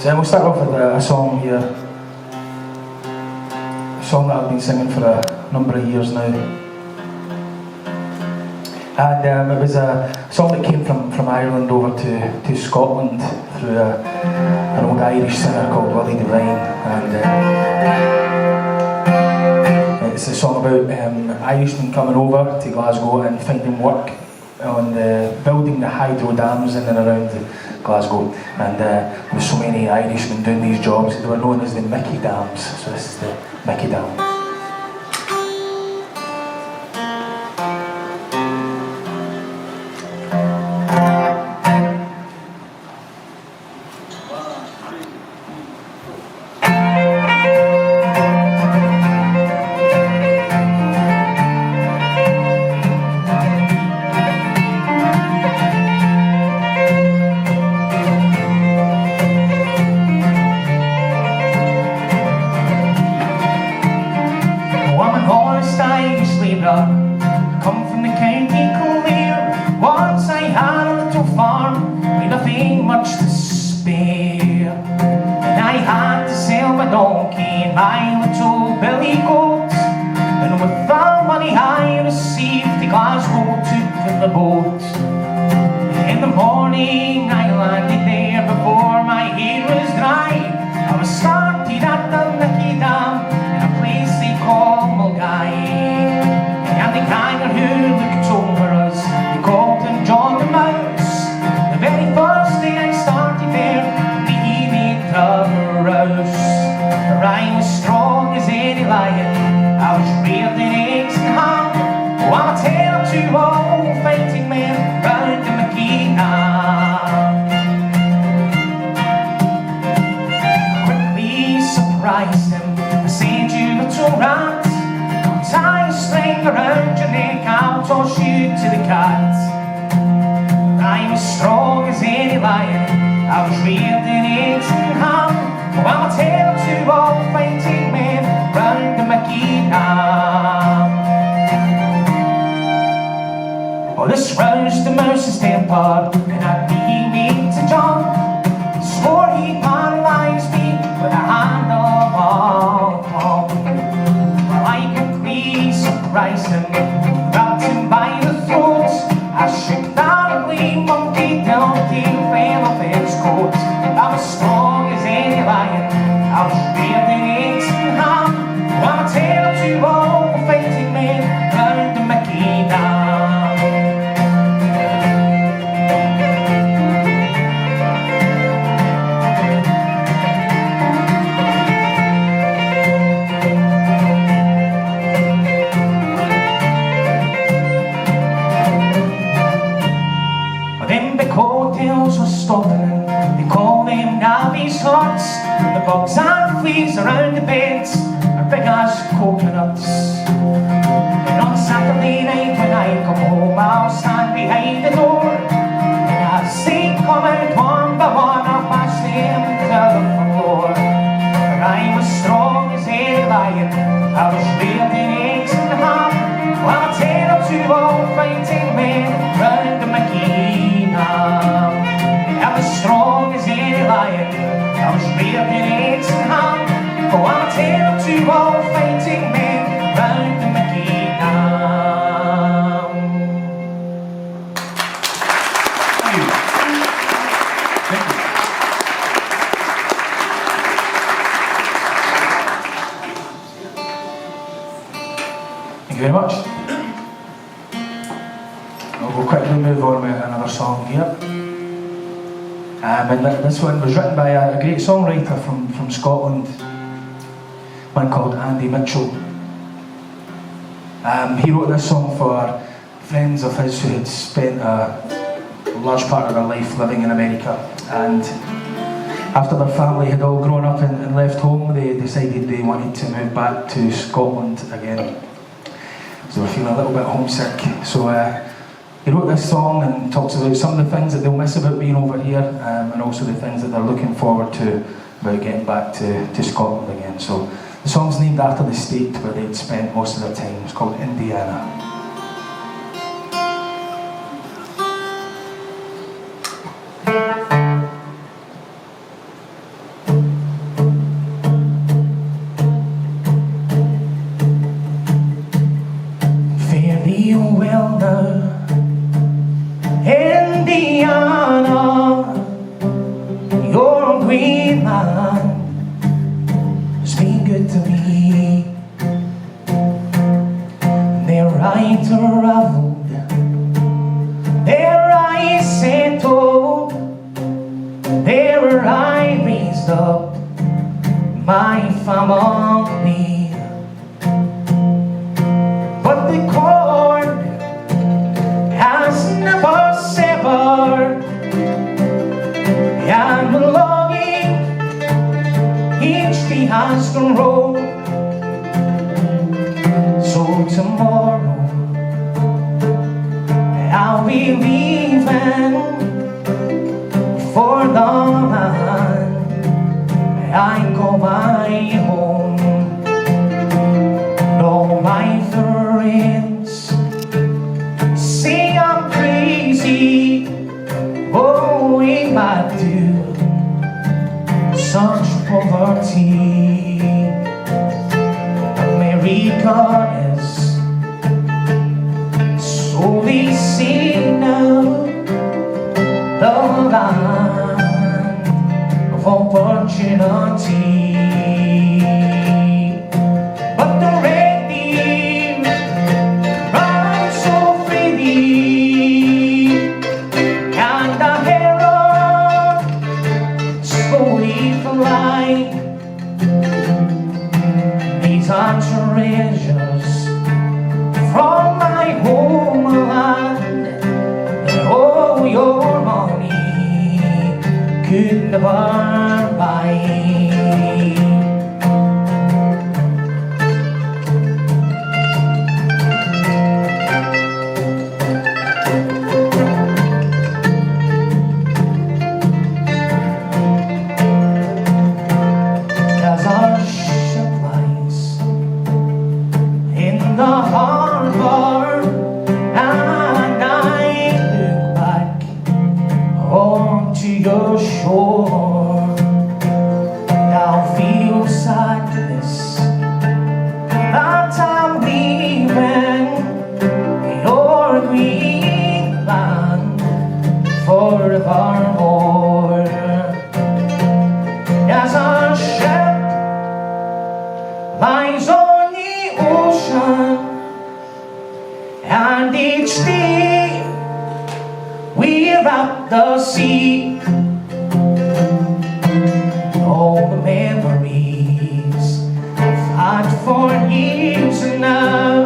So we'll start off with a song here. A song that I've been singing for a number of years now. And it was a song that came from Ireland over to Scotland through an old Irish singer called Willie Devine. And it's a song about Irishmen coming over to Glasgow and finding work on building the hydro dams in and around Glasgow. And there were so many Irishmen doing these jobs. They were known as the Mickey Dams. So this is the Mickey Dam. Come from the county Clare. Once I had a little farm with nothing much to spare, and I had to sell my donkey and my little billy goat. And with the money I received, to Glasgow took the boat. In the morning I landed there before my hair was dry. I was started at the Mickey Dam in a place they call Mulgai. And the guy who looked over us, he called him John the Mouse. The very first day I started there, he made a rouse. For I was strong as any lion, I was reared in eggs and ham. Oh, I'm a tale to all fighting men round the McKenna. I quickly surprised him, I said, you little rat, tie a string around your neck, I'll toss you to the cat. I'm as strong as any lion, I was reared in eggs and ham. Oh, I'm a tale to all fighting men round the McKenna. Oh, this roused the mouse's temper, and at me he made to jump. He swore he'd paralyze me with a hand of a pump. Well, I quickly surprised him, grabbed him by the throat. I shook that ugly monkey till he fell off his coat. I'm as strong as any lion, I was reared in eggs and ham. Oh, I'm a tale to all fighting men round the McKenna. Hotels were stopping, they call them navvies' huts. The bugs and fleas around the beds are big as coconuts. And on Saturday night when I come home, I'll stand behind the door, and as they come out one by one, I'll mash them to the floor. For I was strong as any lion, I was reared in eggs and ham. Well, I'm a tale to all fighting men round the McKenna. I was strong as any lion, I was reared in eggs and ham. Oh, I'm a tale to all fighting men round the McKenna. Thank you. Thank you very much. We'll quickly move on with another song here. And this one was written by a great songwriter from Scotland, a man called Andy Mitchell. He wrote this song for friends of his who had spent a large part of their life living in America. And after their family had all grown up and left home, they decided they wanted to move back to Scotland again. So they were feeling a little bit homesick. So he wrote this song and talks about some of the things that they'll miss about being over here, and also the things that they're looking forward to about getting back to Scotland again. So the song's named after the state where they'd spent most of their time. It's called Indiana. Greenland has been good to me. There I traveled, there I settled, there I raised up my family. But the cord has never severed, and the longing each day has grown. So tomorrow I'll be leaving for the land I call my home. All my friends say I'm crazy, going back to such poverty. America is, so they say now, the land of opportunity. But the red deer run so freely, and the heron slowly fly. These are treasures from my homeland, and all your money could never buy. As our ship lies in the harbor, and I look back onto your shore, now feel sadness that I'm leaving your green land forevermore. As our ship lies on the ocean, and each day we're at the sea. All the memories I've had for years now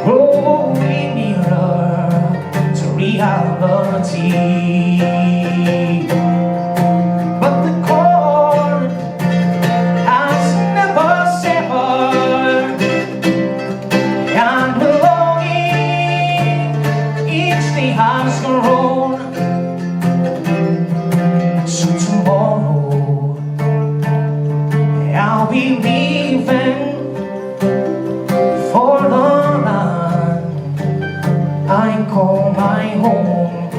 growing nearer to reality. But the cord has never severed, and the longing each day has grown. So tomorrow I'll be leaving for the land I call my home.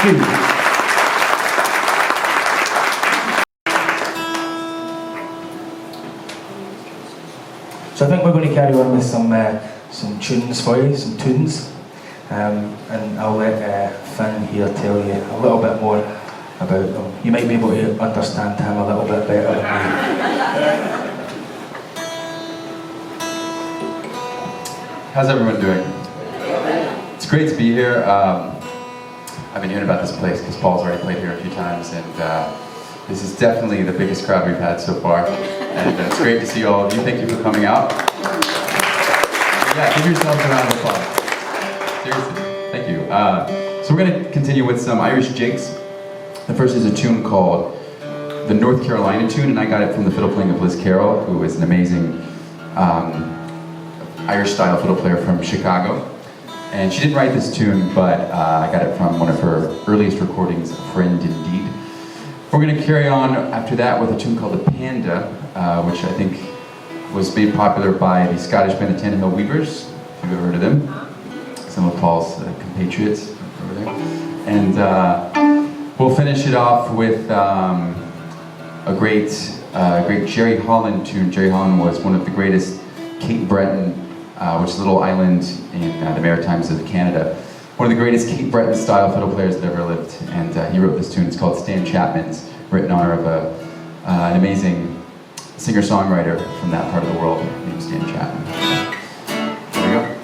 Thank you. So I think we're going to carry on with some tunes for you, some tunes, and I'll let Finn here tell you a little bit more about them. You might be able to understand him a little bit better than me. How's everyone doing? It's great to be here. I've been hearing about this place because Paul's already played here a few times, and this is definitely the biggest crowd we've had so far. And it's great to see all of you. Thank you for coming out. Yeah, give yourselves a round of applause. Seriously, thank you. So we're going to continue with some Irish jigs. The first is a tune called the North Carolina tune, and I got it from the fiddle playing of Liz Carroll, who is an amazing Irish-style fiddle player from Chicago. And she didn't write this tune, but I got it from one of her earliest recordings, A Friend Indeed. We're going to carry on after that with a tune called The Panda, which I think was made popular by the Scottish band the Tannehill Weavers, if you've ever heard of them. Some of Paul's compatriots over there. And we'll finish it off with a great Jerry Holland tune. Jerry Holland was one of the greatest Cape Breton which is a little island in the Maritimes of Canada. One of the greatest Cape Breton style fiddle players that ever lived, and he wrote this tune. It's called Stan Chapman's, written in honor of an amazing singer-songwriter from that part of the world named Stan Chapman. Here we go.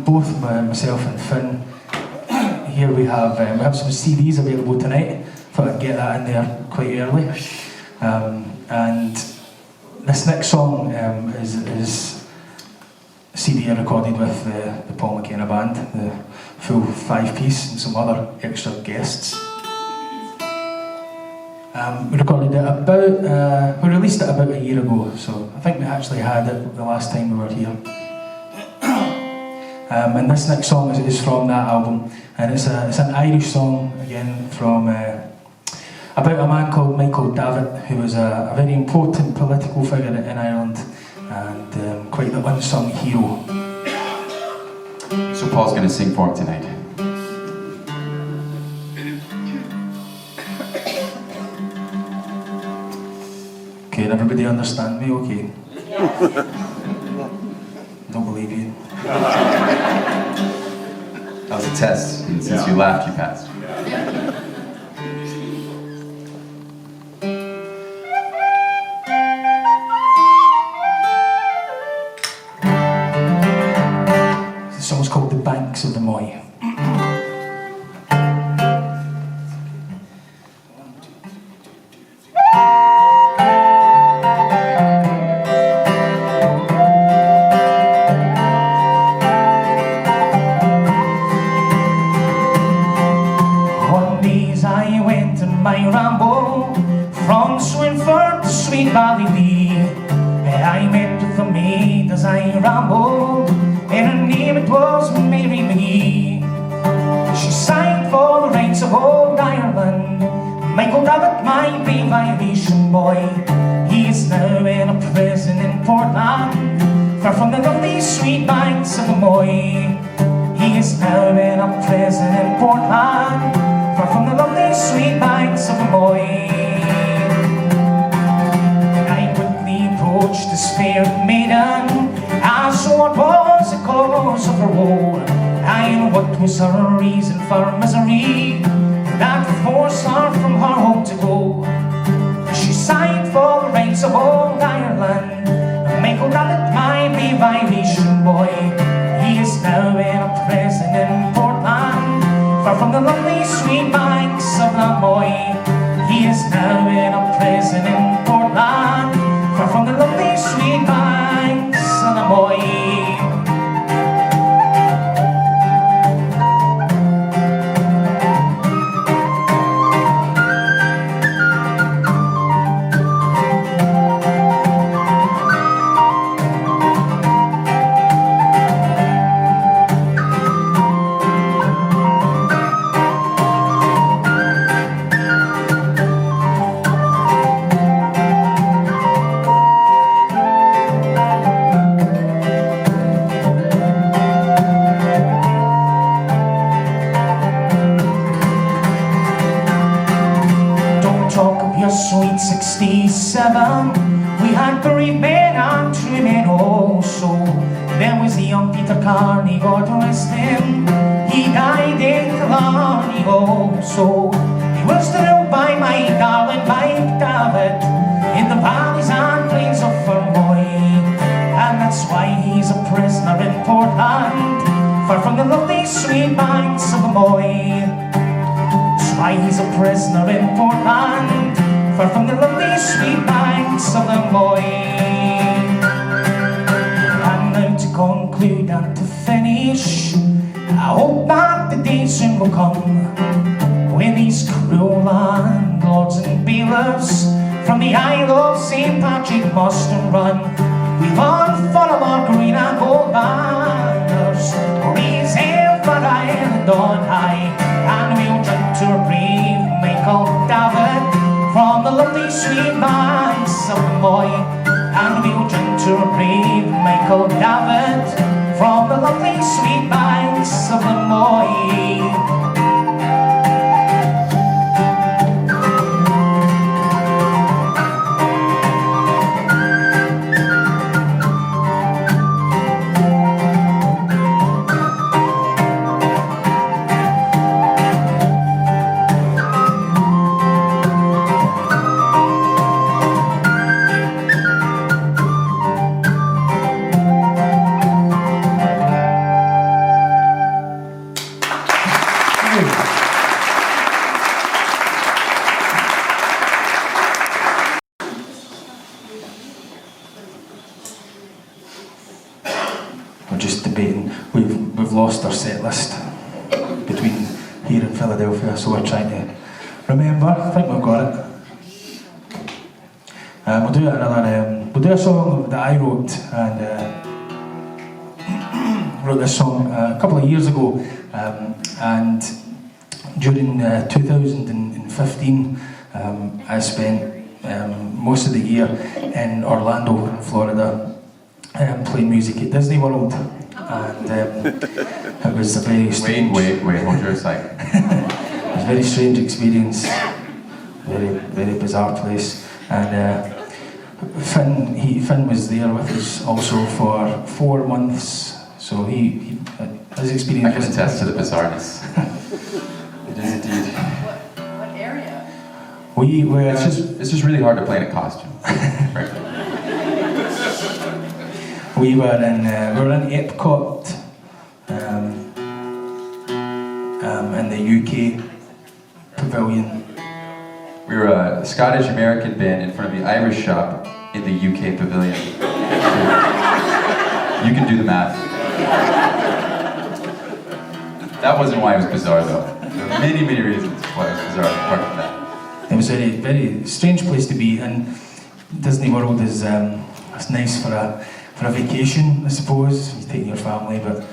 both myself and Finn, here we have some CDs available tonight. Thought I'd get that in there quite early. And this next song is CD I recorded with the Paul McKenna band, the full 5-piece and some other extra guests. We recorded it we released it about a year ago, so I think we actually had it the last time we were here. And this next song is from that album, and it's an Irish song again from about a man called Michael Davitt, who was a very important political figure in Ireland and quite the unsung hero. So Paul's going to sing for him tonight. Can everybody understand me okay? Don't believe you. That was a test, and since you laughed, you passed. The song's called The Banks of the Moy. My ramble from Swinford to Sweet Ballylee, I met with a maid as I rambled, and her name it was Mary McGee. She sang for the rights of old Ireland. Michael Davitt, my brave Irishman boy, he is now in a prison in Portland, far from the lovely sweet banks of the Moy. He is now in a prison in Portland, far from the lovely sweet banks of the Moy. I quickly approached this fair maiden, asked what was the cause of her woe, and what was her reason for misery that forced her from her home to go. She sighed for the rights of old Ireland. Michael Davitt, my brave Irishman boy, he is now in a prison in Portland, far from the lovely sweet banks of the Moy. He is now in a prison in Portland, far from the lovely sweet banks of the Moy. Sweet 67, we had bereaved men and true men also. There was the young Peter Carney, God rest him, he died in Killarney also. He was drilled by my darling Mike Davitt in the valleys and plains of Fermoy, and that's why he's a prisoner in Portland, far from the lovely sweet banks of the Moy. That's why he's a prisoner in Portland, far from the lovely sweet banks of the Moy. And now to conclude and to finish, I hope that the day soon will come when these cruel landlords and bailiffs from the Isle of St. Patrick must run. We'll unfurl our green and gold banners, raise hell for Ireland on high, and we'll drink to our brave Michael Davitt from the lovely sweet banks of the Moy, and we'll drink to our brave Michael Davitt from the lovely sweet banks of the Moy. lost our set list between here and Philadelphia, so we're trying to remember. I think we've got it. We'll do a song that I wrote, and wrote this song a couple of years ago, and during 2015 I spent most of the year in Orlando, Florida, playing music at Disney World, and it was a very strange... Wait, hold your sight. It was a very strange experience, very bizarre place, and Finn was there with us also for 4 months, so he his experience... I can attest to the bizarreness. It is indeed. What area? We were... It's just really hard to play in a costume, frankly. We were in Epcot, in the UK pavilion. We were a Scottish-American band in front of the Irish shop in the UK pavilion. You can do the math. That wasn't why it was bizarre, though. There were many, many reasons why it was bizarre, apart from that. It was a very strange place to be, and Disney World is it's nice for a vacation, I suppose. You take your family, but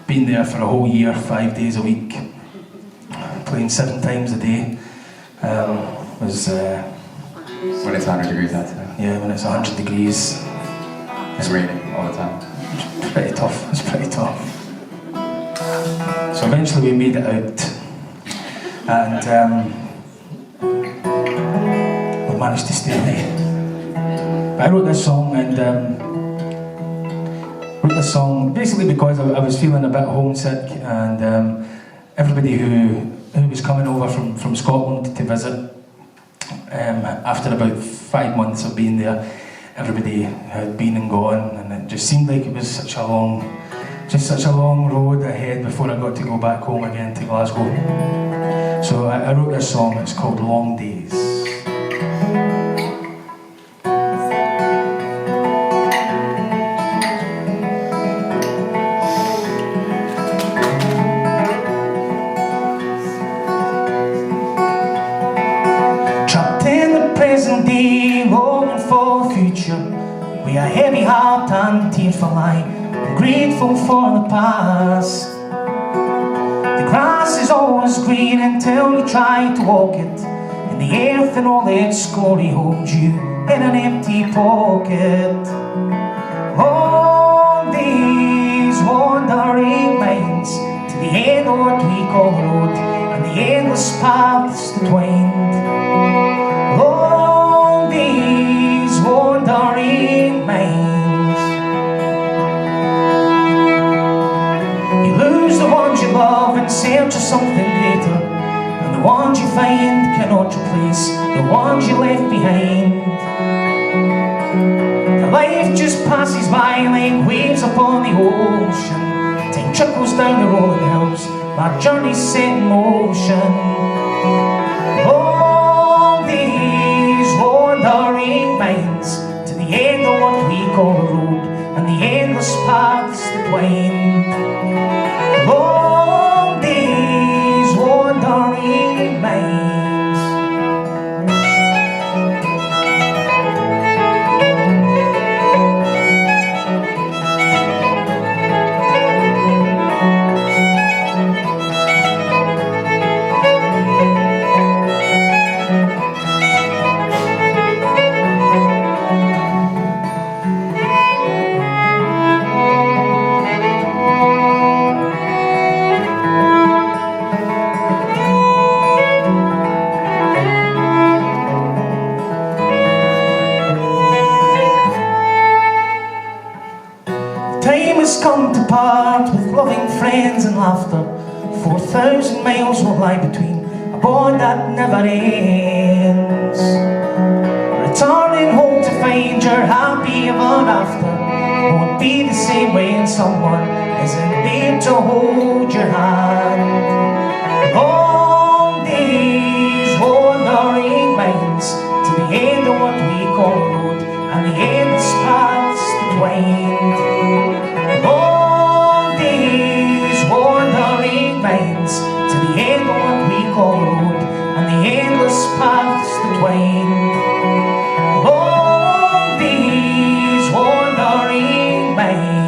being there for a whole year, 5 days a week, playing 7 times a day, was... When it's 100 degrees outside. Yeah, when it's 100 degrees. It's raining all the time. It's pretty tough, it's pretty tough. So eventually we made it out, and we managed to stay away. But I wrote this song, and basically because I was feeling a bit homesick, and everybody who was coming over from Scotland to visit, after about 5 months of being there, everybody had been and gone, and it just seemed like it was such a long road ahead before I got to go back home again to Glasgow. So I wrote this song. It's called Long Days. We are heavy heart and tearful eye, grateful for the past. The grass is always green until you try to walk it, and the earth in all its glory holds you in an empty pocket. Long days, wandering minds, to the end of what we call the road, and the endless paths that wind. Long days, wandering minds. You lose the ones you love in search of something greater, and the ones you find cannot replace the ones you left behind. The life just passes by like waves upon the ocean. Time trickles down the rolling hills, my journey's set in motion. Long days, wandering minds, to the end of what we call the road, and the endless paths that wind. Long days, wandering minds. Come to part with loving friends and laughter. 4,000 miles will lie between a bond that never ends. Returning home to find you're happy ever after won't be the same when someone isn't there to hold your hand. Long days, wandering minds, to the end of what we call the road, and the endless paths that wind. Long days, Magill road and the endless paths that wind along these wandering minds.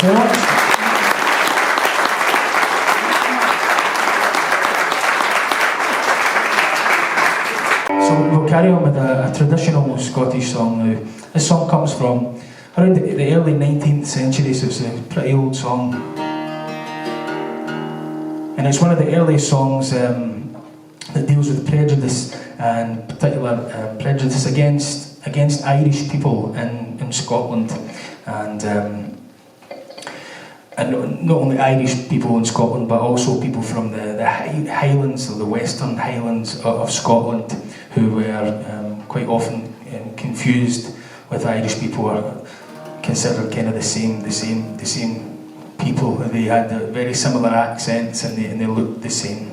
Very much. So we'll carry on with a traditional Scottish song now. This song comes from around the early 19th century, so it's a pretty old song. And it's one of the earliest songs that deals with prejudice, and particular prejudice against Irish people in Scotland. And not only Irish people in Scotland, but also people from the Highlands, or the Western Highlands of Scotland, who were quite often confused with Irish people, or considered kind of the same people. They had very similar accents, and they looked the same.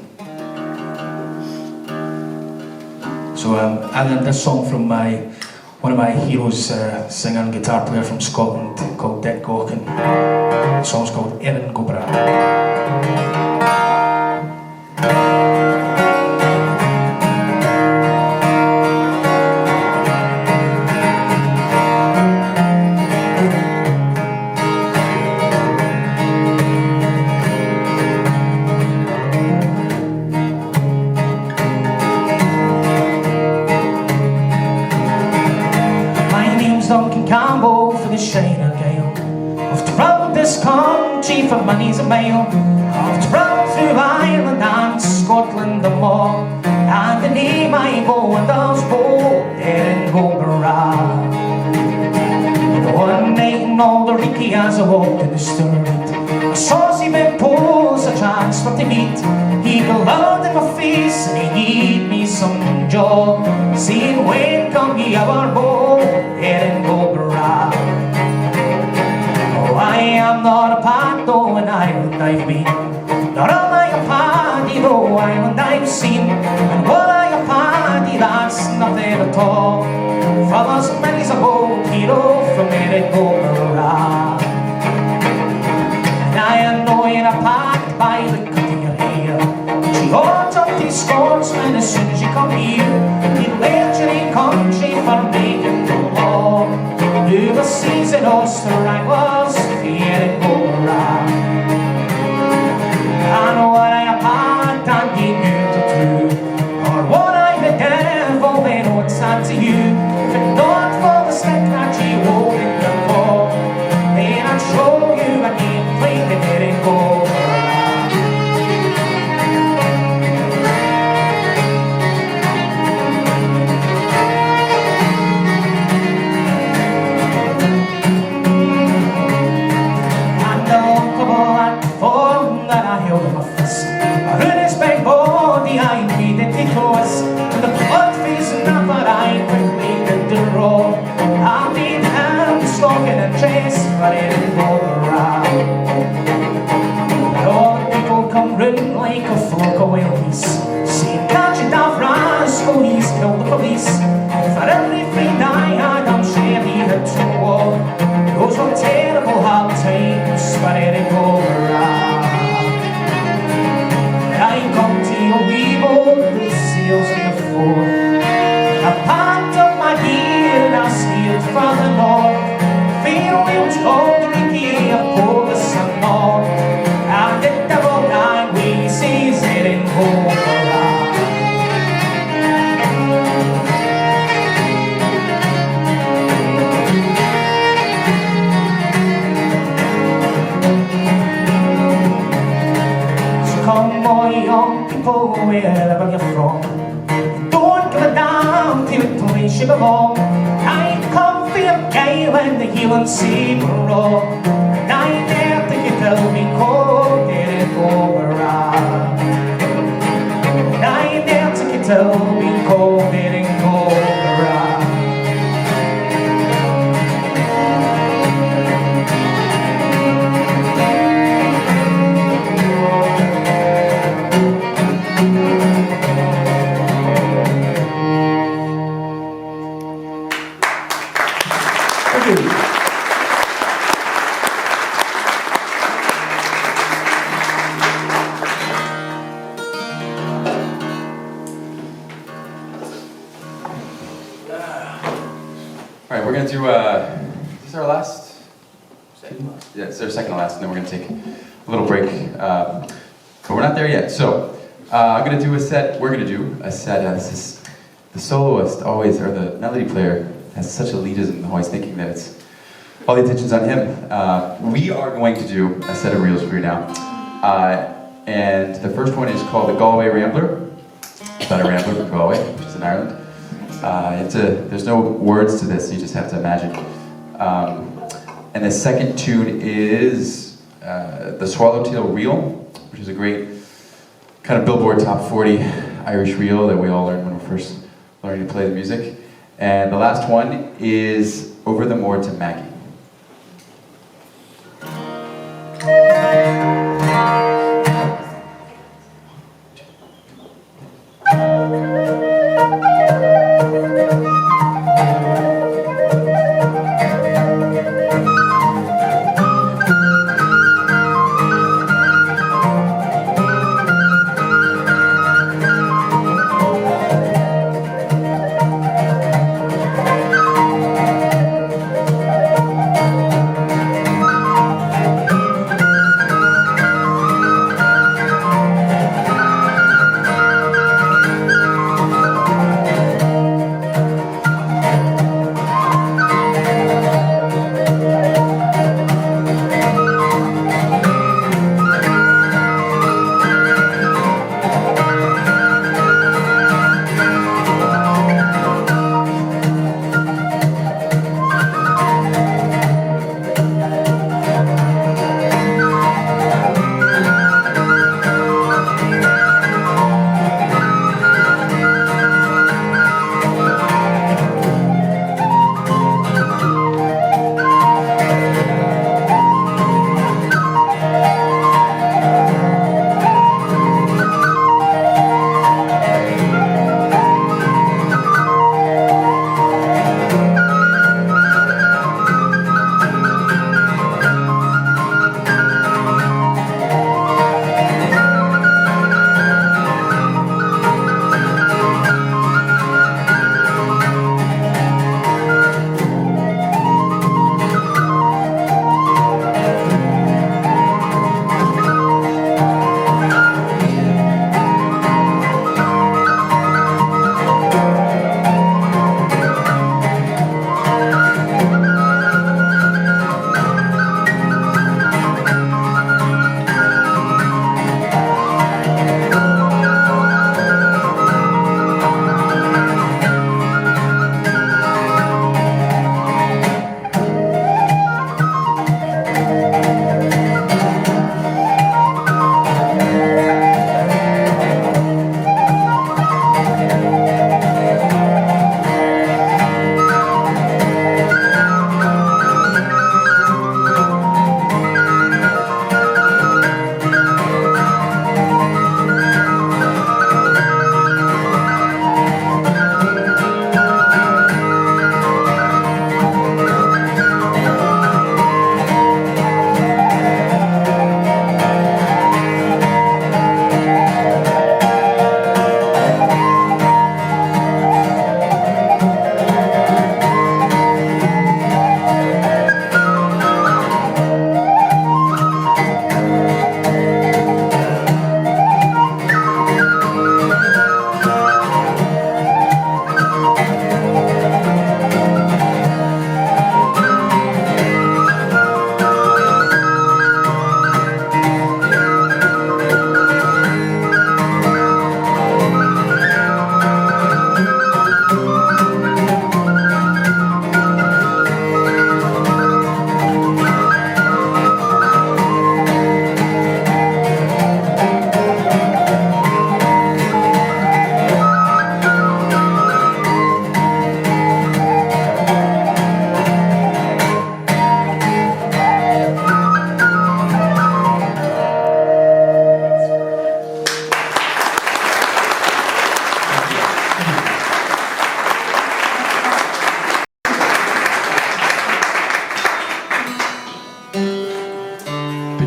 So I learned this song from one of my heroes, singer and guitar player from Scotland, called Dick Gaughan. The song's called Erin Go Bra. Campbell for the Shiner Gale. I've travelled this country for many's a mile. I've travelled through Ireland and Scotland and more, and the name I go and does both Erin Go Bra. One night in Alderreekie as I walked in the street, a saucy bit pose a chance for to meet. He glowered in my face and he gave me some jaw, saying, when come ye ever both Erin Go Bra. Oh, I am not a part though in Ireland I've been, nor am I a party though Ireland I've seen, and what I a party that's nothing at all. From us many's a bold hero from Erin Go Bra. And I know you're a part by the cut of your hair. She holds up these Scotsmen as soon as you come here. You left your country for making the law. Overseas in Ulster I was Erin Go Bra. I know what I apart and you knew the truth, or what I the devil they know it's sad to you. If it not for the stick that you hold in your paw, then I'd show you a game played in Erin Go Bra. And the blood facing up, but I quickly did the roll. I made hands smoking and chase, but it didn't go around. And all the people come running like a flock of wild geese, saying, catch it down, rascal, he's killed the police. For every friend I had, I'm sure he had to walk. Those were terrible hard times, but it didn't go around. I come to your wee boat, the sails in the fore. I packed up my gear and I steered for the north. Farewell to Alderreekie, I pulled the sun off. And the devil nine ways says Erin Go Bra. sugar long. I'm comfy and gay when the healing sea will roll. And I'm there to get till me cold, get it over. And I'm there to get till me cold, get it over. All right, we're gonna do, is this our last? Yeah, it's our second to last, and then we're gonna take a little break, but we're not there yet. So, I'm gonna do a set, we're gonna do a set, this is, the soloist always, or the melody player, has such elitism, always thinking that it's, all the attention's on him. We are going to do a set of reels for you now. And the first one is called the Galway Rambler. It's about a rambler from Galway, which is in Ireland. There's no words to this, you just have to imagine. And the second tune is the Swallowtail Reel, which is a great kind of Billboard Top 40 Irish reel that we all learned when we're first learning to play the music. And the last one is Over the Moor to Maggie.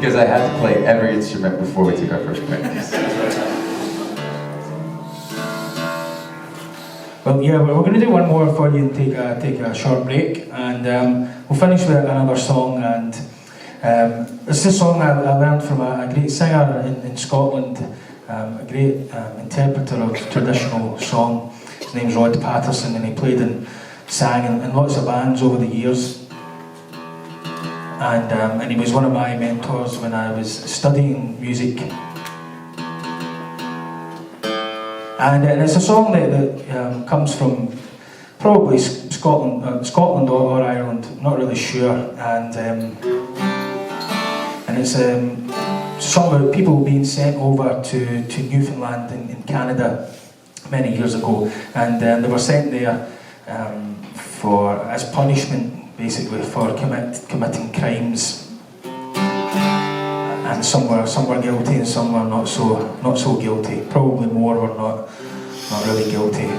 because I had to play every instrument before we took our first practice. Well, yeah, we're going to do one more for you and take a short break, and we'll finish with another song. And it's a song I learned from a great singer in Scotland, a great interpreter of traditional song. His name's Rod Patterson, and he played and sang in lots of bands over the years. And he was one of my mentors when I was studying music. And it's a song that comes from probably Scotland or Ireland, I'm not really sure. And it's a song about people being sent over to Newfoundland in Canada many years ago, and they were sent there as punishment, basically, for committing crimes. And some were guilty and some were not so guilty. Probably more were not really guilty.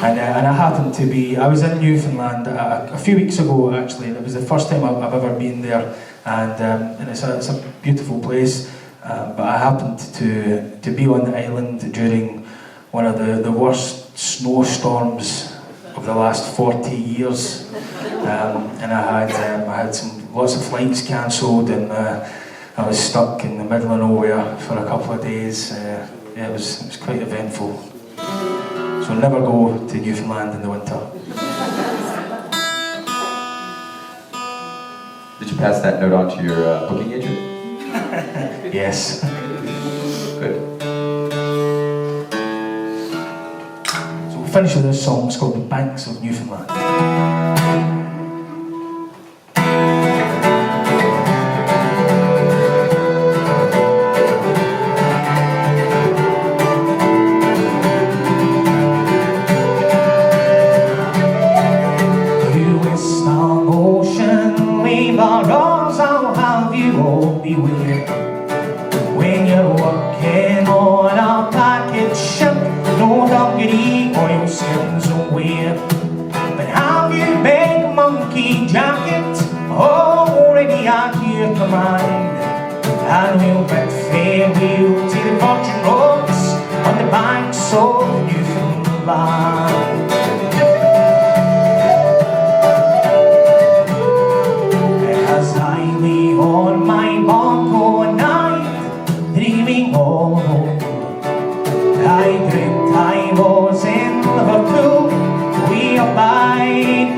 And I happened to be, I was in Newfoundland a few weeks ago actually. It was the first time I've ever been there, and it's a beautiful place. But I happened to be on the island during one of the worst snowstorms of the last 40 years. And I had lots of flights cancelled, and I was stuck in the middle of nowhere for a couple of days. Yeah, it was quite eventful. So never go to Newfoundland in the winter. Did you pass that note on to your booking agent? Yes. Good. So we'll finish with this song. It's called The Banks of Newfoundland. Beware when you're working on a packet ship, no Dungaree oil skins away. But have you big monkey jacket already at your command? And we'll bid farewell to the virgin rocks on the banks of Newfoundland. As I lay on my bunk all night, dreaming all home, I dreamt I was in Liverpool, way up by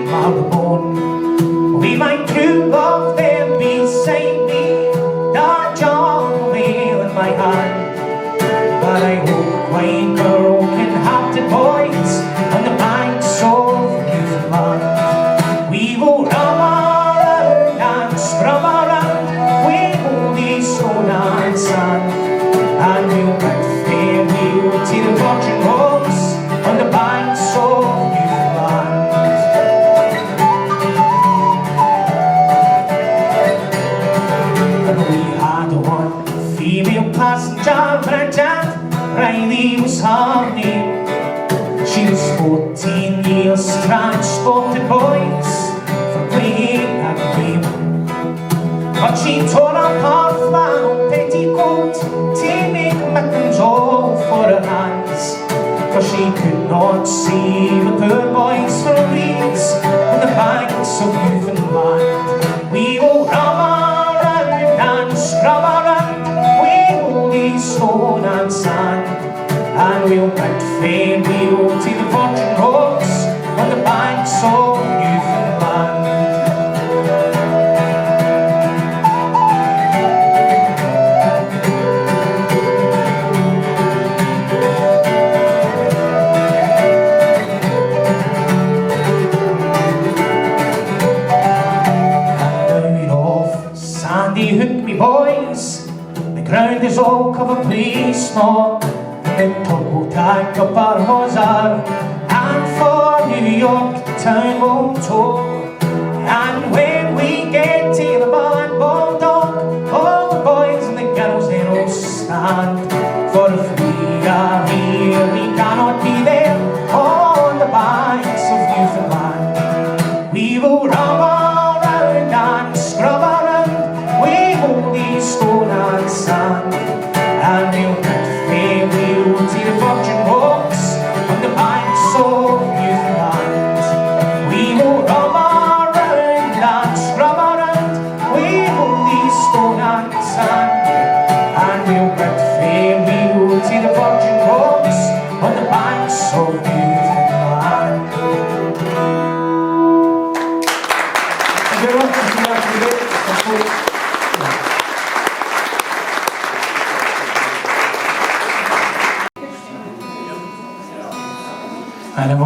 Marylebone, with my true love there beside me, dark John Vale in my hand. But I hope quite broken-hearted boys on the banks of Newfoundland, we will run and scrub around with holy stone and sand, and we'll bid farewell to the virgin rocks on the banks of Newfoundland. And we had one female passenger, Bridget Riley was her name. She was 14 years, transported boys for playing that game. But she tore up her flannel petticoat to make mittens all for her hands, for she could not see the poor boys for weeks on the banks of Newfoundland. We will rub around and scrub around with holy stone and sand, and we'll bid farewell to the virgin rocks on the banks of Newfoundland. Hook me boys, the ground is all covered with snow. The tug tack up our hawser, and for New York town we'll tow. And when we get to the Blackball Dock, all the boys and the girls they will stand. For if we are here, we cannot be there on the banks of Newfoundland. We will rub around and scrub around with holy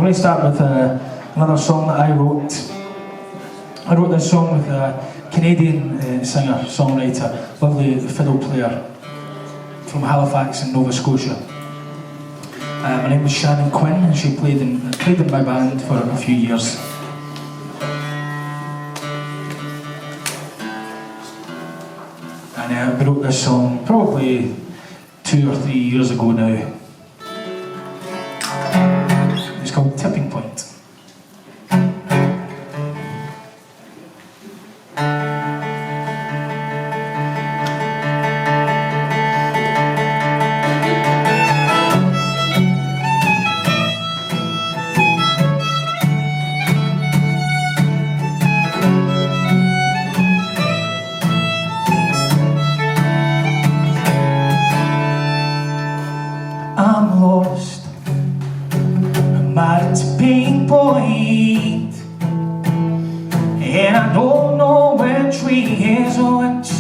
going to start with another song that I wrote. I wrote this song with a Canadian singer, songwriter, lovely fiddle player from Halifax in Nova Scotia. Her name was Shannon Quinn, and she played in my band for a few years. And I wrote this song probably 2 or 3 years ago now. It's called Tipping Point. I'm lost, I'm at a tipping point, and I don't know which way is which.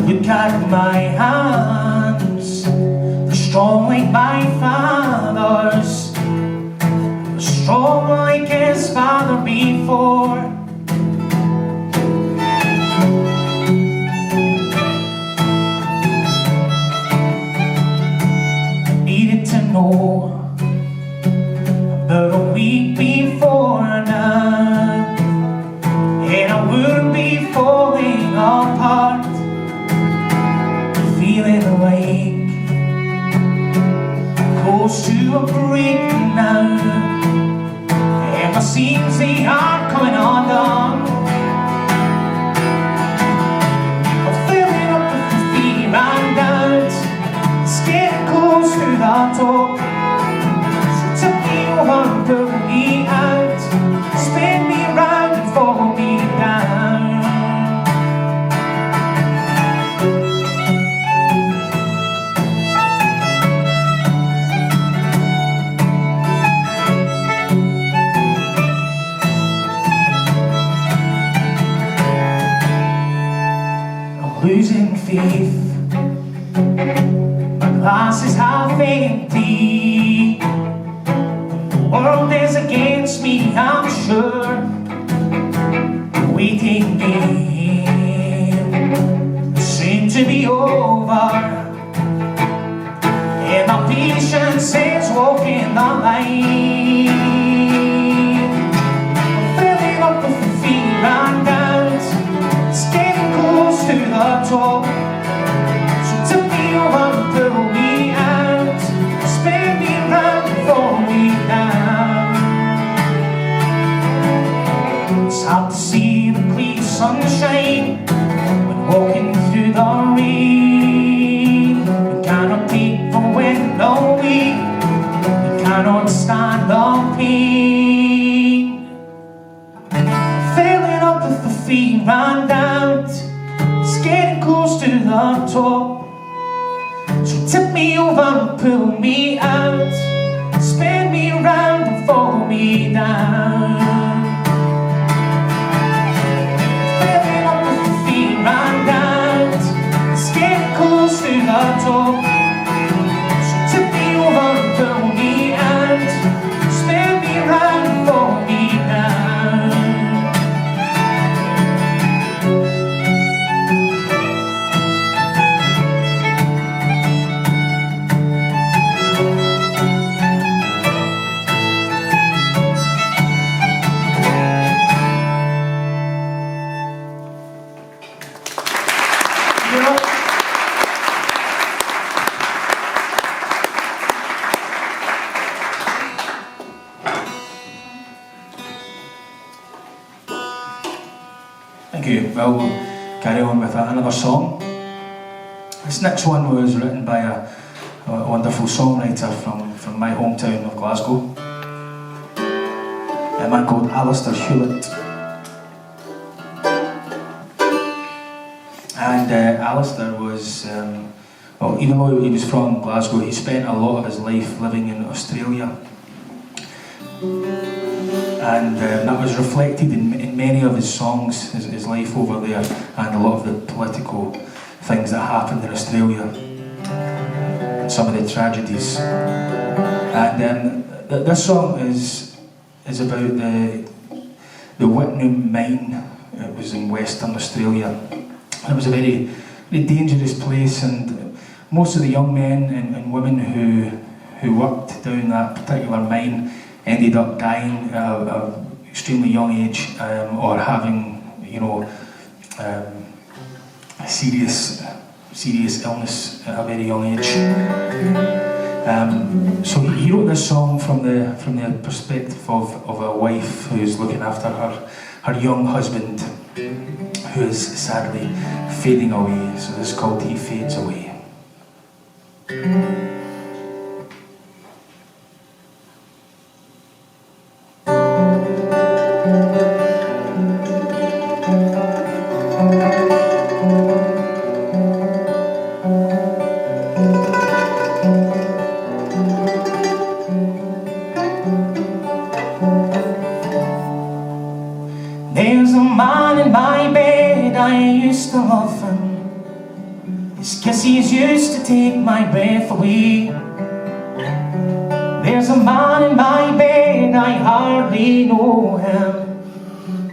Look at my hands, they're strong like my father's, they're strong like his father before. Know about a week before now, and I wouldn't be falling apart, feeling like close to a breakdown, and my seams they are coming undone. I'm filling up with the fear and doubt, it's getting close to the top. So tip me over and pull me out, spin me round and follow me down. I'm losing faith, glass is half empty, the world is against me, I'm sure. The waiting game seemed to be over, and my patience is walking the line. I'm filling up with the fear and doubt, it's getting close to the top. Tip me over and pull me out, spin me round and follow me down. It's hard to see the clear sunshine when walking through the rain. You cannot take the wind away, you cannot stand the pain. Filling up with the fear and doubt, it's getting close to the top. So tip me over and pull me out, spin me round and follow me down. Filling up with the fear and doubt, it's getting close to the top. So tip me over and pull me out, spin me round and follow me down. Thank you. Well, we'll carry on with another song. This next one was written by a wonderful songwriter from my hometown of Glasgow, a man called Alistair Hewlett. And Alistair was, well, even though he was from Glasgow, he spent a lot of his life living in Australia. And that was reflected in many of his songs, his life over there, and a lot of the political things that happened in Australia, and some of the tragedies. And this song is about the Whitnum mine. It was in Western Australia. It was a very, very dangerous place, and most of the young men and women who worked down that particular mine ended up dying at an extremely young age, or having, you know, serious illness at a very young age. So he wrote this song from the perspective of a wife who's looking after her young husband, who is sadly fading away. So this is called "He Fades Away." There's a man in my bed, I used to love him. His kisses used to take my breath away. There's a man in my bed, I hardly know him.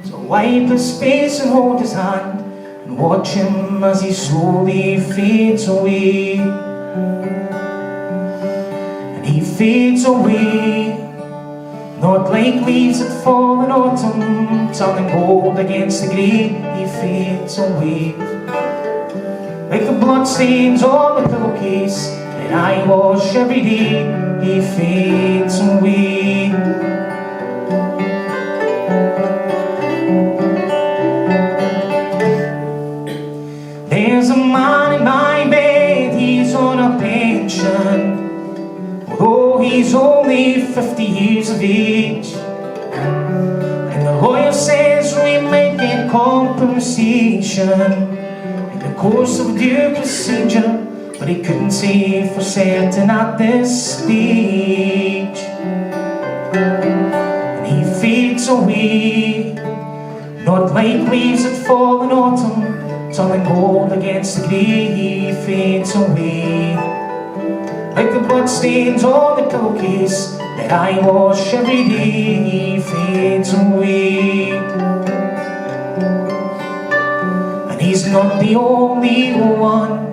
So wipe his face and hold his hand and watch him as he slowly fades away. And he fades away, not like leaves that fall in autumn, turning gold against the grey. He fades away, like the bloodstains on the pillowcase that I wash every day. He fades away. There's a man in my bed, he's on a pension, although he's only 50 years of age. And the lawyer says we might get compensation in the course of due procedure, but he couldn't say for certain at this stage. And he fades away, not like leaves that fall in autumn, turning gold against the grey. He fades away, like the bloodstains on the pillowcase that I wash every day. He fades away. And he's not the only one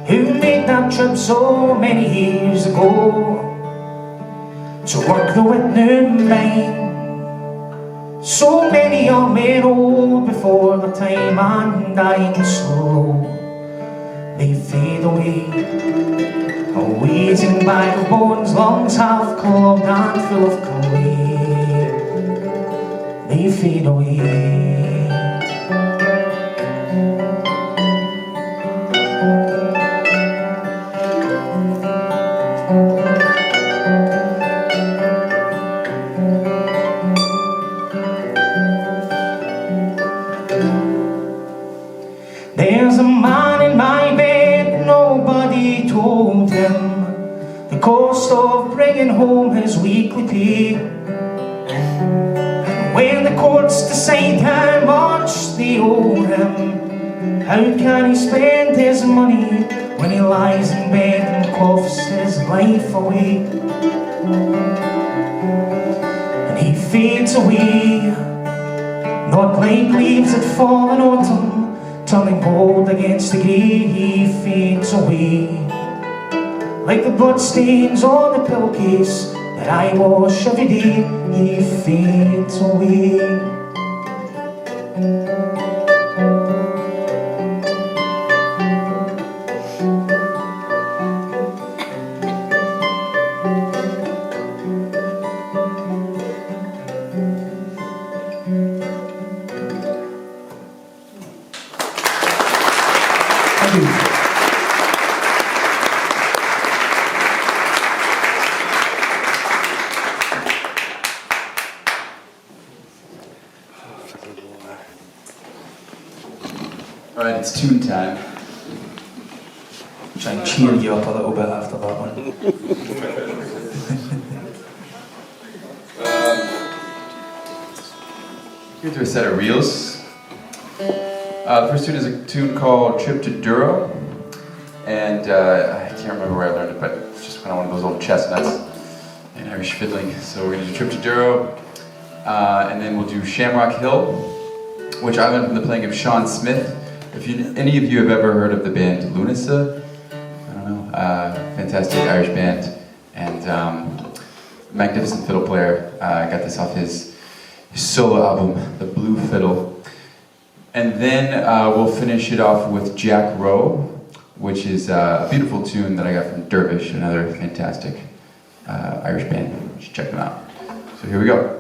who made that trip so many years ago to work the Whitnum mine. So many young men old before their time and dying slow. They fade away, a wheezing bag of bones, lungs half clogged and full of clay. They fade away. There's a man in my bed, nobody told him the cost of bringing home his weekly pay. And when the courts decide how much they owe him, how can he spend his money when he lies in bed and coughs his life away? And he fades away, not like leaves that fall in autumn, turning gold against the grey. He fades away, like the bloodstains on the pillowcase that I wash every day. He fades away. Thank you. All right, it's tune time. Try and cheer you up a little bit after that one. Here to a set of reels. The first tune is a tune called Trip to Duro, and I can't remember where I learned it, but it's just kind of one of those old chestnuts. and Irish fiddling. So we're gonna do Trip to Douro, and then we'll do Shamrock Hill, which I learned from the playing of Sean Smith. If any of you have ever heard of the band Lunasa, I don't know, fantastic Irish band, and magnificent fiddle player. I got this off his solo album, The Blue Fiddle. And then we'll finish it off with Jack Rowe, which is a beautiful tune that I got from Dervish, another fantastic Irish band. You should check them out. So here we go.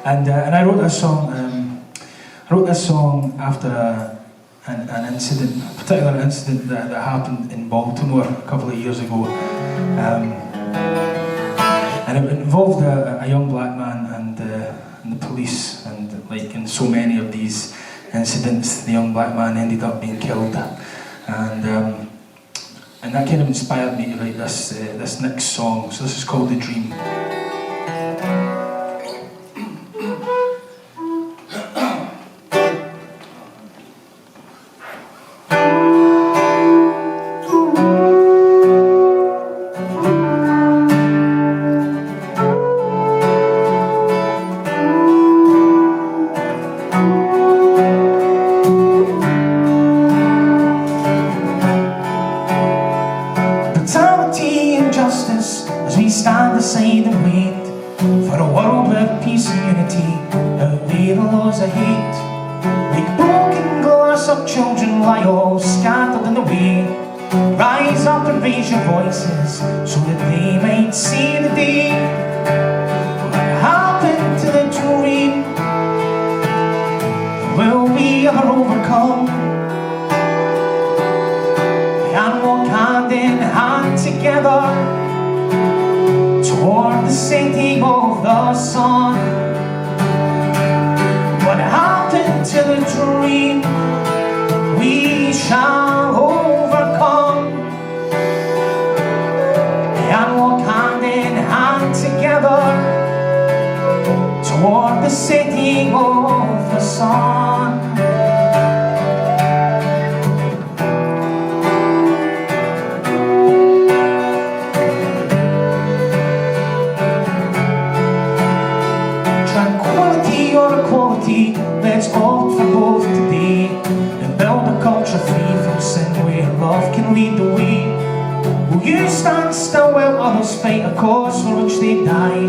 And I wrote this song. I wrote this song after an incident, a particular incident that happened in Baltimore a couple of years ago. And it involved a young black man and the police, and like in so many of these incidents, the young black man ended up being killed. And that kind of inspired me to write this next song. So this is called The Dream. As we stand aside and wait for a world where peace and unity outweigh the laws of hate. Like broken glass of children lie all scattered in the way. Rise up and raise your voices so that they might see the day. What happened to the dream? Will we ever overcome? And walk hand in hand together toward the setting of the sun. What happened to the dream? We shall overcome and walk hand in hand together toward the setting of the sun. Let's opt for both today and build a culture free from sin where love can lead the way. Will you stand still while others fight a cause for which they die?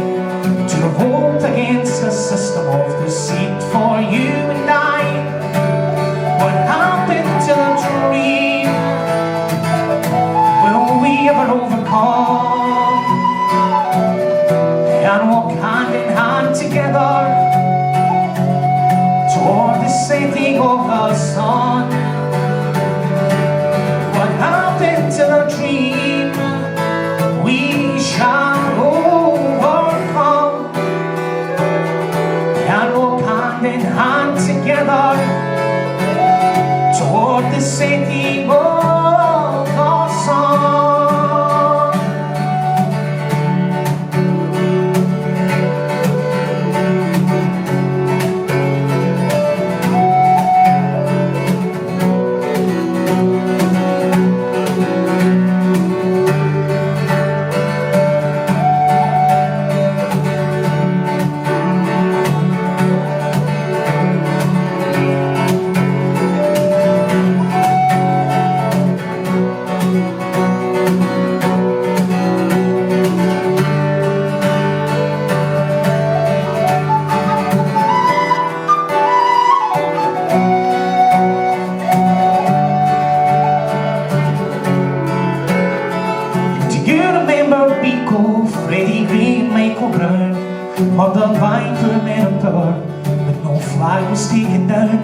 To revolt against a system of deceit for you and I. What happened to the dream? Will we ever overcome and walk hand in hand together toward the setting of the sun? What happened to the dream? We shall overcome and walk hand in hand together toward the setting of the sun. Murdered by poor men of power, but no flag was taken down.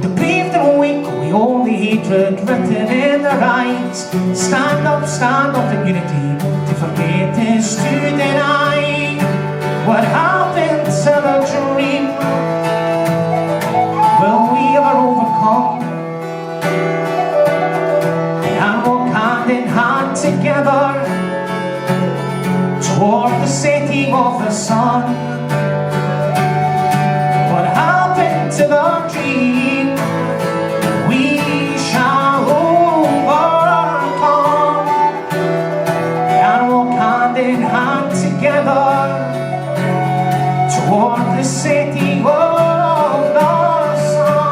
The brave and weak, we all the hatred written in their eyes. Stand up in unity, to forget is to deny. What happened to the dream? Will we ever overcome and walk hand in hand together toward the setting of the sun? What happened to the dream? We shall overcome and walk hand in hand together toward the setting of the sun.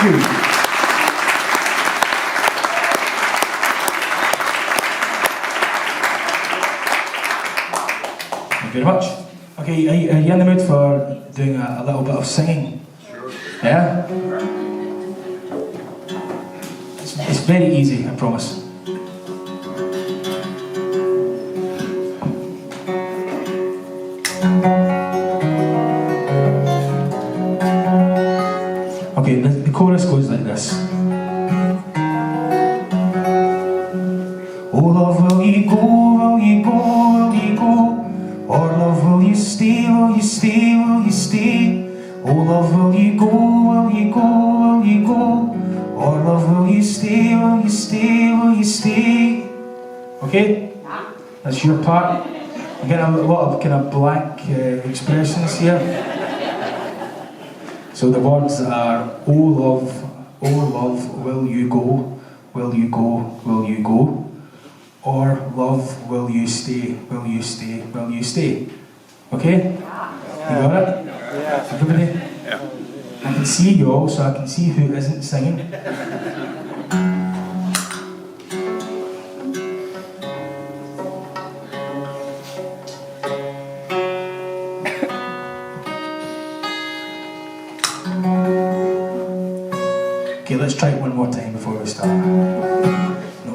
you. Thank you very much. Okay, are you in the mood for doing a little bit of singing? Sure. Yeah? It's very easy, I promise. Okay, the chorus goes like this. Oh love, will you go, will you go, will you go? Or love, will you stay, will you stay, will you stay? Oh love, will you go, will you go, will you go? Or love, will you stay, will you stay, will you stay? Okay? That's your part. I'm getting a lot of kind of blank expressions here. So the words are, oh love, will you go, will you go, will you go? Or love, will you stay, will you stay, will you stay? Okay? You got it? Yeah. Everybody? Yeah. I can see you all, so I can see who isn't singing. Okay, let's try it one more time before we start.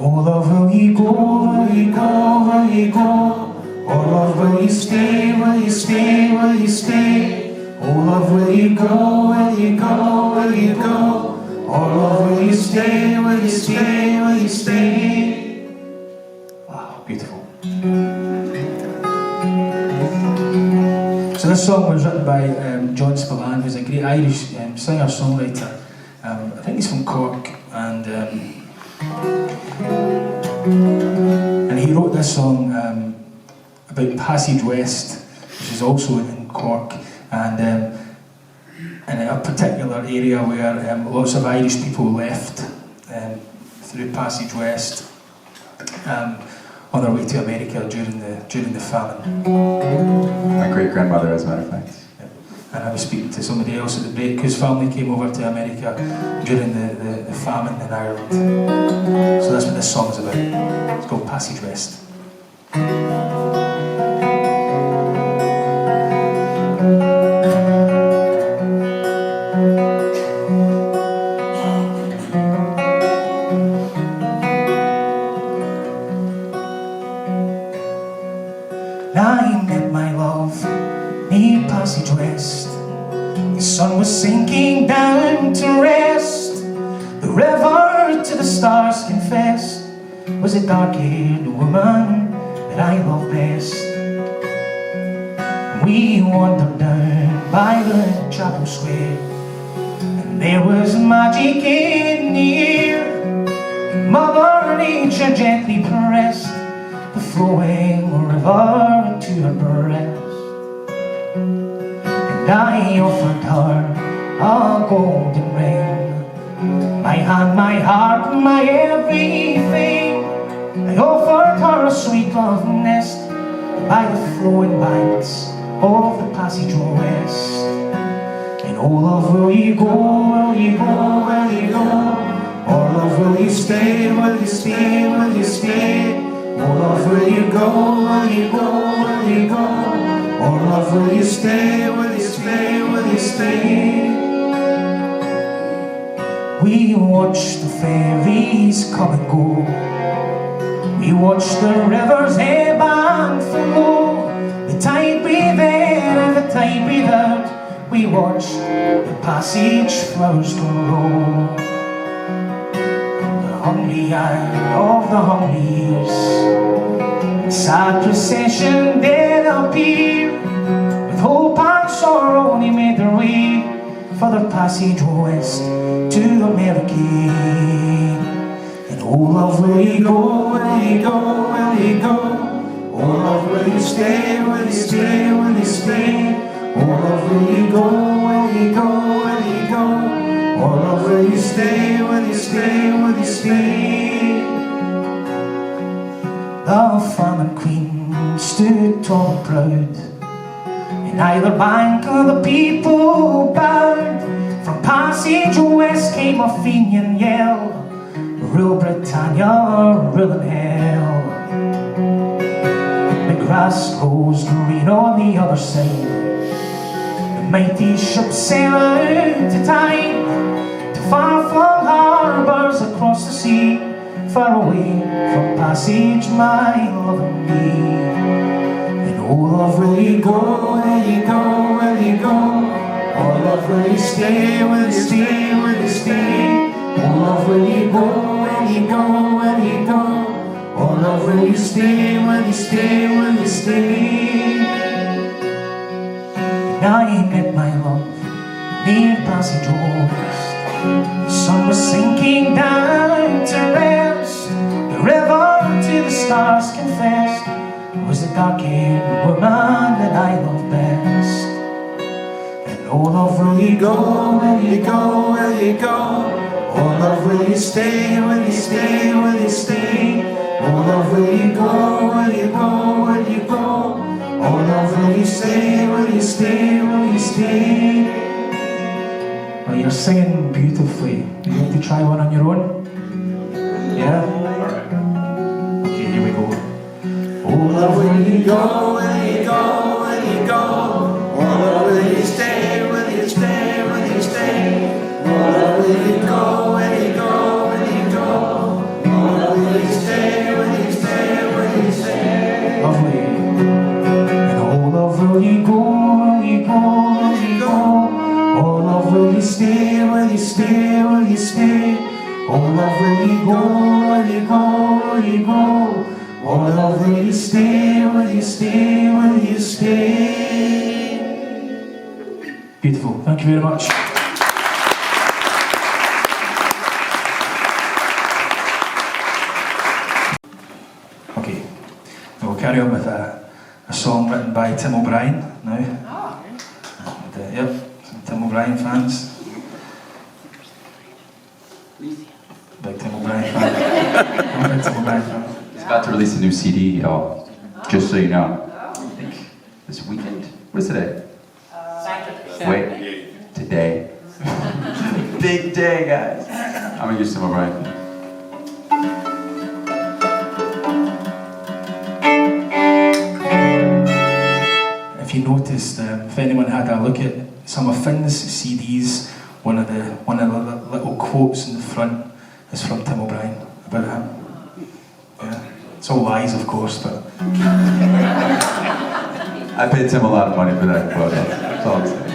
Oh love, will you go, will you go, will you go? Oh love, will you stay, will you stay, will you stay? Oh love, will you go, will you go, will you go? Oh love, will you stay, will you stay, will you stay? Ah, beautiful. So this song was written by John Spillane, who's a great Irish singer-songwriter. I think he's from Cork, and he wrote this song about Passage West, which is also in Cork, and in a particular area where lots of Irish people left through Passage West on their way to America during the famine. My great-grandmother, as a matter of fact. And I was speaking to somebody else at the break whose family came over to America during the famine in Ireland. So that's what this song is about. It's called Passage West. I met my love near Passage West. The sun was sinking down to rest. The river to the stars confessed was a dark-haired woman that I loved best. And we wandered down by the chapel square, and there was magic in the air. And Mother Nature gently pressed the flowing river to her breast. And I offered her a golden ring, my hand, my heart, my everything. I offered her a sweet love nest by the flowing banks of the Passage West. And oh love, will you go, will you go, will you go? Oh love, will you stay, will you stay, will you stay? Oh love, will you go, will you go, will you go? Oh love, will you stay, will you stay, will you stay? We watch the ferries come and go. We watch the rivers ebb and flow. The tide breathe in and the tide breathe out. We watch the passage flowers grow. The hungry eye of the hungry years, sad procession then appear. With hope and sorrow they made their way for their passage west to America. And oh love, will you go, will you go, will you go? Oh love, will you stay, will you stay, will you stay? Oh love, will you go, will you go, will you go? Oh love, will you stay, will you stay, will you stay? The famine queen stood tall and proud, in either bank of the people bowed. From Passage West came a Fenian yell, Rule Britannia, rule in hell. The grass grows green on the other side. The mighty ships sail out to tide, to far-flung harbours across the sea, far away from Passage, my love and me. And oh love, will you go, will you go, will you go? Oh love, will you stay, will you stay, will you stay? Oh love, will you go, will you go, will you go? Oh love, will you stay, will you stay, will you stay? And I met my love near Passage West. The sun was sinking down to rest. The river to the stars confessed was the dark-haired woman that I loved best. And oh love, will you go, will you go, will you go? Oh love, will you stay, will you stay, will you stay? Oh love, will you go, will you go, will you go? Oh love, will you stay, will you stay, will you stay? Well, you're singing beautifully. Would you like to try one on your own? Yeah? Okay, here we go. Oh love, will you go, will you go, will you go? Oh love, will you stay, will you stay, will you stay? Oh love, will you go, will you go, will you go? Oh love, will you stay, will you stay, will you stay? Lovely. And oh love, will you go, will you go, will you go? Oh love, will you stay, will you stay, will you stay? Oh love, will you go, will you go, will you go? Oh love, will you stay, will you stay, will you stay? Beautiful, thank you very much. Okay, we'll carry on with a song written by Tim O'Brien now. And, yep. Tim O'Brien fans? Big Tim O'Brien fan. I'm a big Tim O'Brien fan. He's about to release a new CD, y'all. Just so you know. I think this weekend. What is today? Saturday. Wait, today. Big day, guys. I'm a huge Tim O'Brien fan. If you noticed, if anyone had a look at some of Finn's CDs, one of the little quotes in the front is from Tim O'Brien about him. Yeah, it's all lies, of course, but I paid Tim a lot of money for that quote. That's all I'm saying.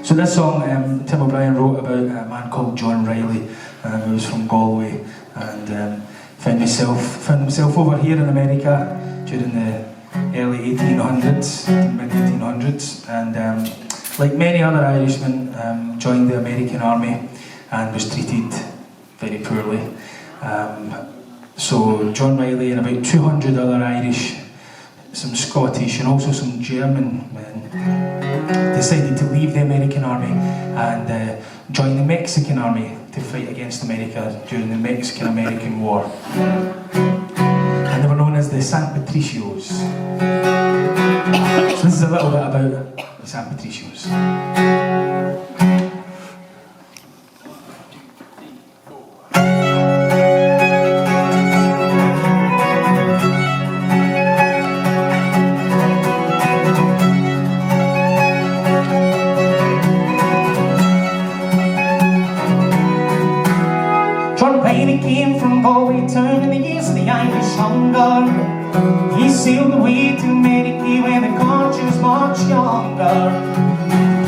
So this song, Tim O'Brien wrote about a man called John Riley, who was from Galway, and found himself over here in America during the early 1800s, mid-1800s, and like many other Irishmen, joined the American army and was treated very poorly. So John Riley and about 200 other Irish, some Scottish and also some German men decided to leave the American army and join the Mexican army to fight against America during the Mexican-American War. And they were known as the San Patricios. So this is a little bit about the San Patricios. He came from Galway town in the years of the Irish hunger. He sailed away to America when the country was much younger.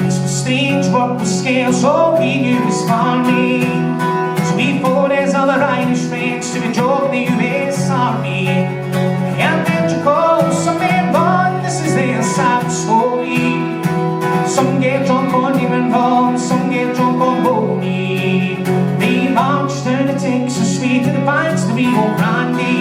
This was strange, work was scarce, all he knew was farming. So he fought his other Irish friends to join the US Army. And then you call some men run, this is their sad story. Some get drunk on him and rum, some get drunk on Boney. They marched down the Texas way to the banks of the Rio Grande.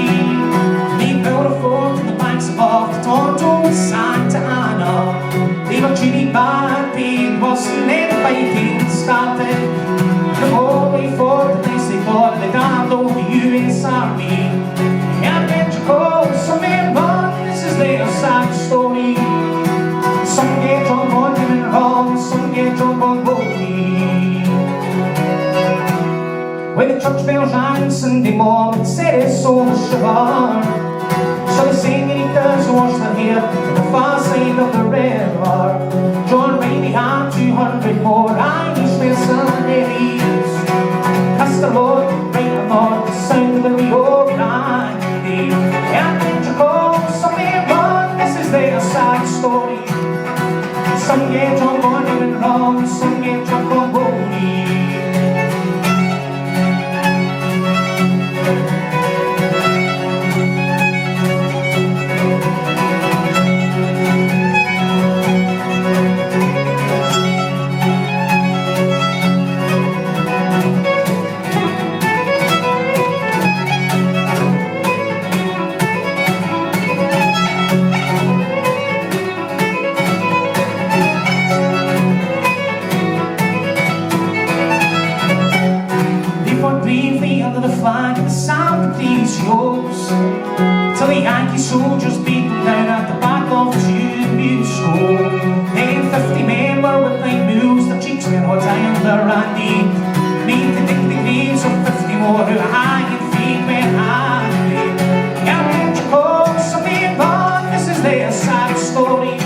They built a fort on the banks above the Toronto and Santa Ana. They were treated bad, paid worse, and then the fighting started. The whole way forward, at least they thought they'd handle the US Army. church bells rang Sunday morning, said it's so much sugar. So the senoritas wash their hair on the far side of the river. John Riley had 200 more Irish mercenaries. Cast the Lord, right along the sound of the Rio Grande. And you call some may run, this is their sad story. Some get drunk on even wrong, some get drunk on bony. Till the Yankee soldiers beat them down at the back of Junior School. Then 50 men were with night moves, their cheeks were hot iron, their randy. Made to dig the graves of 50 more who hanging feet went handy. And when you call some men gone, this is their sad story.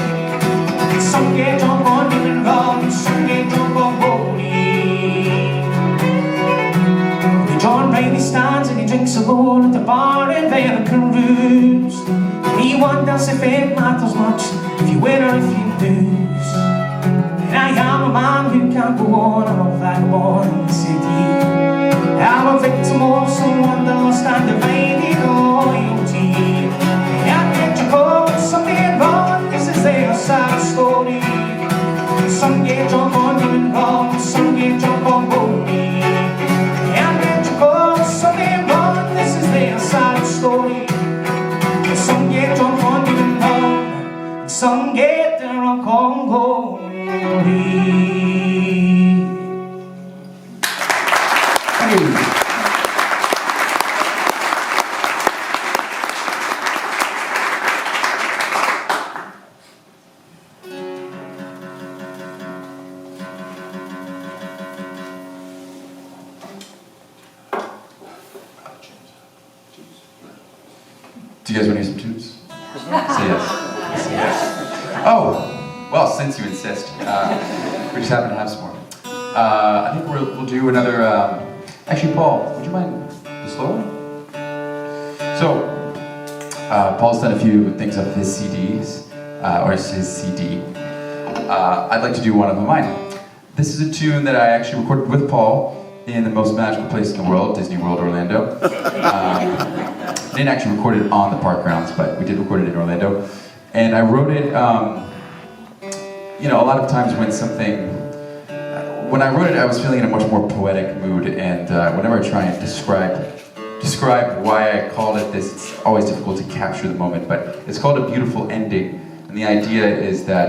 Some get drunk on even wrong, some get drunk on bony. John Riley stands and he drinks alone at the bar in American Roost. He wonders if it matters much if you win or if you lose. And I am a man who can't go on, I'm a vagabond in the city. I'm a victim of some wanderlust and divided loyalty. And can't you call something wrong? This is their sad story. Some get drunk on even wrong, some get drunk on bony. Sad story. Some get drunk on giving love, some get drunk on glory. Do you guys want to hear some tunes? Say yes. Say yes. Oh, well, since you insist, we just happen to have some more. I think we'll do another. Actually, Paul, would you mind the slow one? So, Paul's done a few things off his CDs, or his CD. I'd like to do one of mine. This is a tune that I actually recorded with Paul in the most magical place in the world, Disney World, Orlando. I didn't actually record it on the park grounds, but we did record it in Orlando. And I wrote it, you know, a lot of times when I wrote it, I was feeling in a much more poetic mood, and whenever I try and describe why I called it this, it's always difficult to capture the moment, but it's called A Beautiful Ending. And the idea is that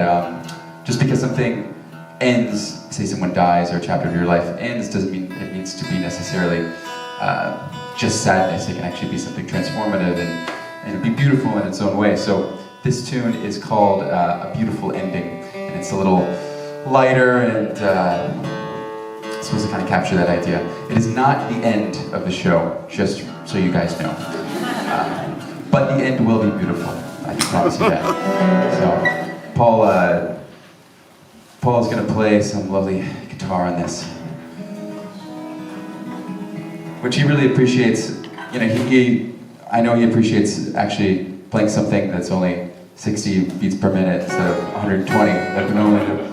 just because something ends, say someone dies or a chapter of your life ends, doesn't mean it needs to be necessarily just sadness. It can actually be something transformative and be beautiful in its own way. So this tune is called A Beautiful Ending, and it's a little lighter and supposed to kind of capture that idea. It is not the end of the show, just so you guys know. But the end will be beautiful, I can promise you that. So Paul is going to play some lovely guitar on this, which he really appreciates. You know, I know he appreciates actually playing something that's only 60 beats per minute instead of 120 that we normally do.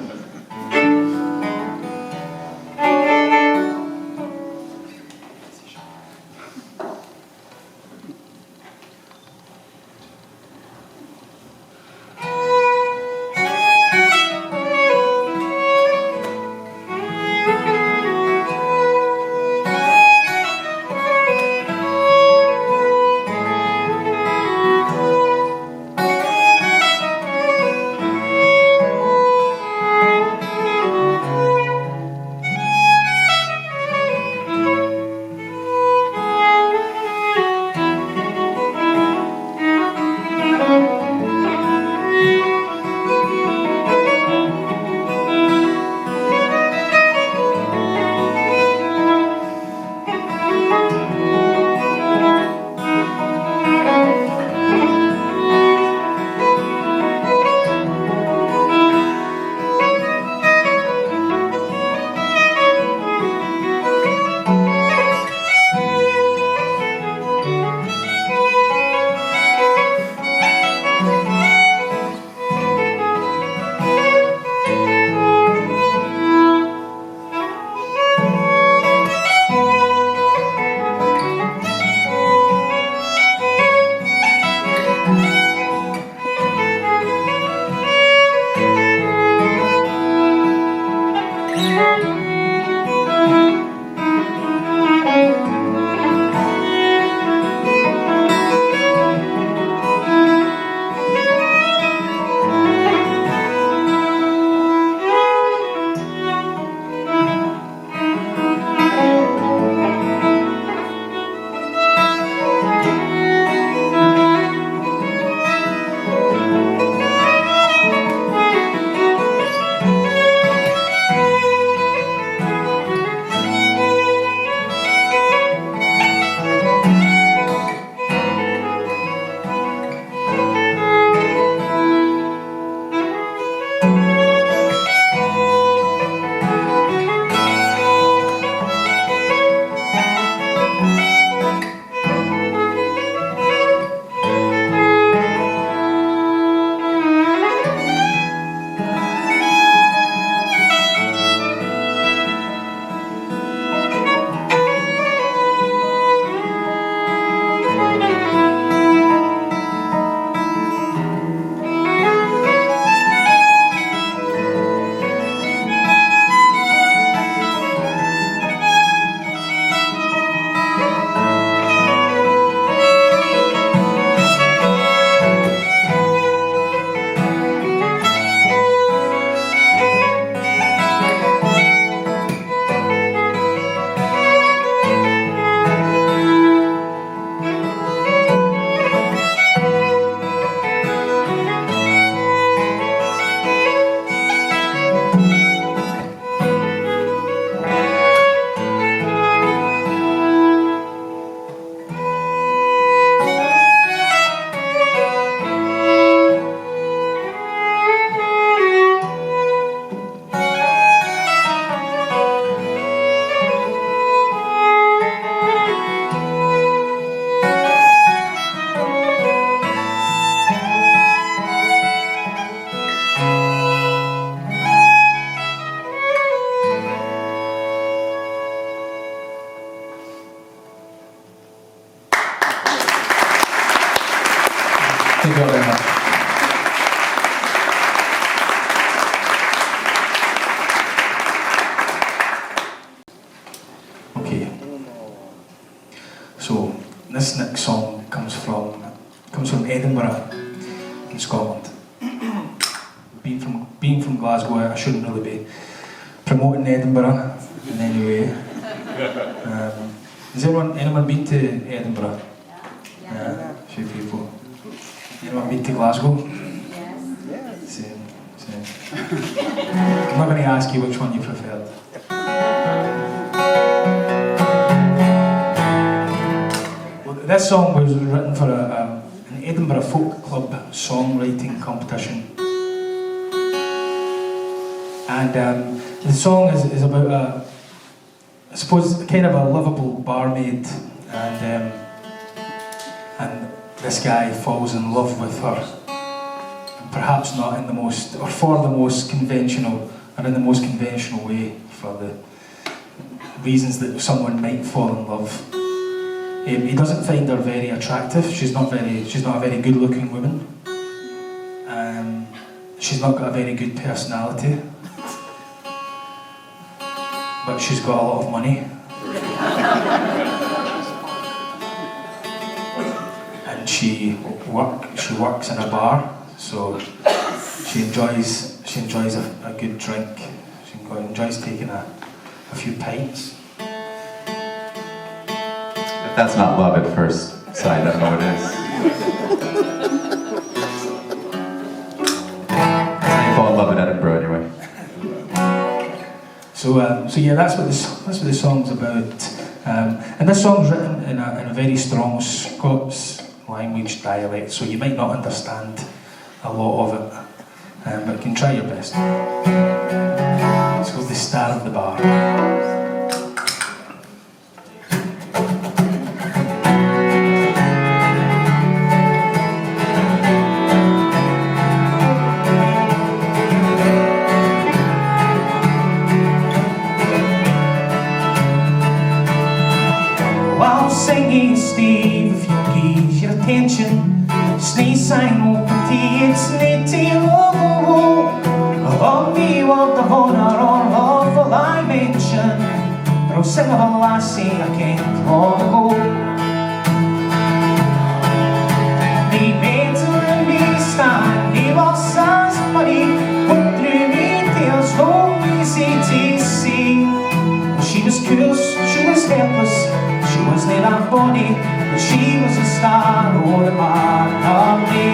Edinburgh in Scotland. Being from Glasgow, I shouldn't really be promoting Edinburgh in any way. Has anyone been to Edinburgh? Yeah. A few people. Anyone been to Glasgow? Yes. Same. I'm not going to ask you which one you preferred. Well, this song was written for an Edinburgh Folk Club songwriting competition. And the song is about I suppose kind of a lovable barmaid, and this guy falls in love with her. Perhaps not in the most, or for the most conventional, or in the most conventional way, for the reasons that someone might fall in love. He doesn't find her very attractive. She's not a very good-looking woman. She's not got a very good personality. But she's got a lot of money. And she works in a bar, so she enjoys a good drink. She enjoys taking a few pints. If that's not love at first sight, I don't know what it is. That's how you fall in love in Edinburgh, anyway. So yeah, that's what the song's about. And this song's written in a very strong Scots language dialect, so you might not understand a lot of it, but you can try your best. It's called The Star of the Bar. Steve, if you please your attention, Snayside open tea, it's nitty logo. Along the word of honour or lawful I mention, but I'll sing of a lassie I can't long ago. The maidens in me stand, he lost his money, put through me tears, so easy to see. She was cool, she was helpless. She was near that body, but she was a star or the man of me.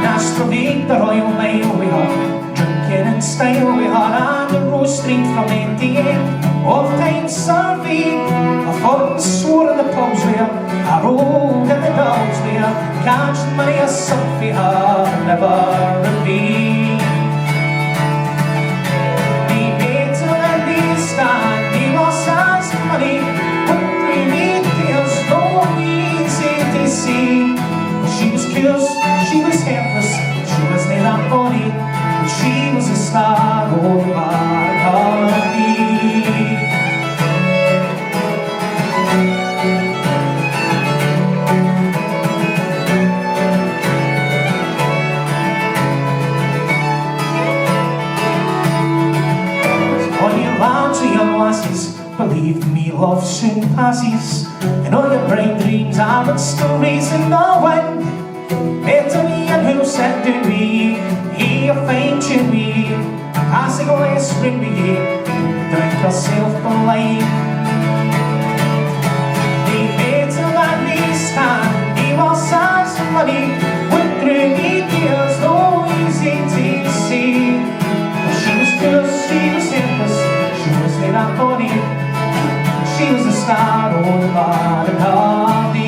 Astrolabe the Royal Mail we had, drinking in style we had, and the Rose Street from end to end, all time surveyed. I fought and swore in the pubs where I rode in the dogs where catching money a something I never revealed. He lost his money, put through me tears, no easy to see. She was cursed, she was helpless, she was near that body, but she was a star over me. Lasses, believe me, love soon passes, and all your bright dreams are but stories in the wind. Better me and who said to me, he a fine tune me, passing away a spring me, drink yourself a line. He better let me stand, he lost his money, went through me tears, no easy to see. She was good, she was helpless, she was in that body, she was a star on the bottom of the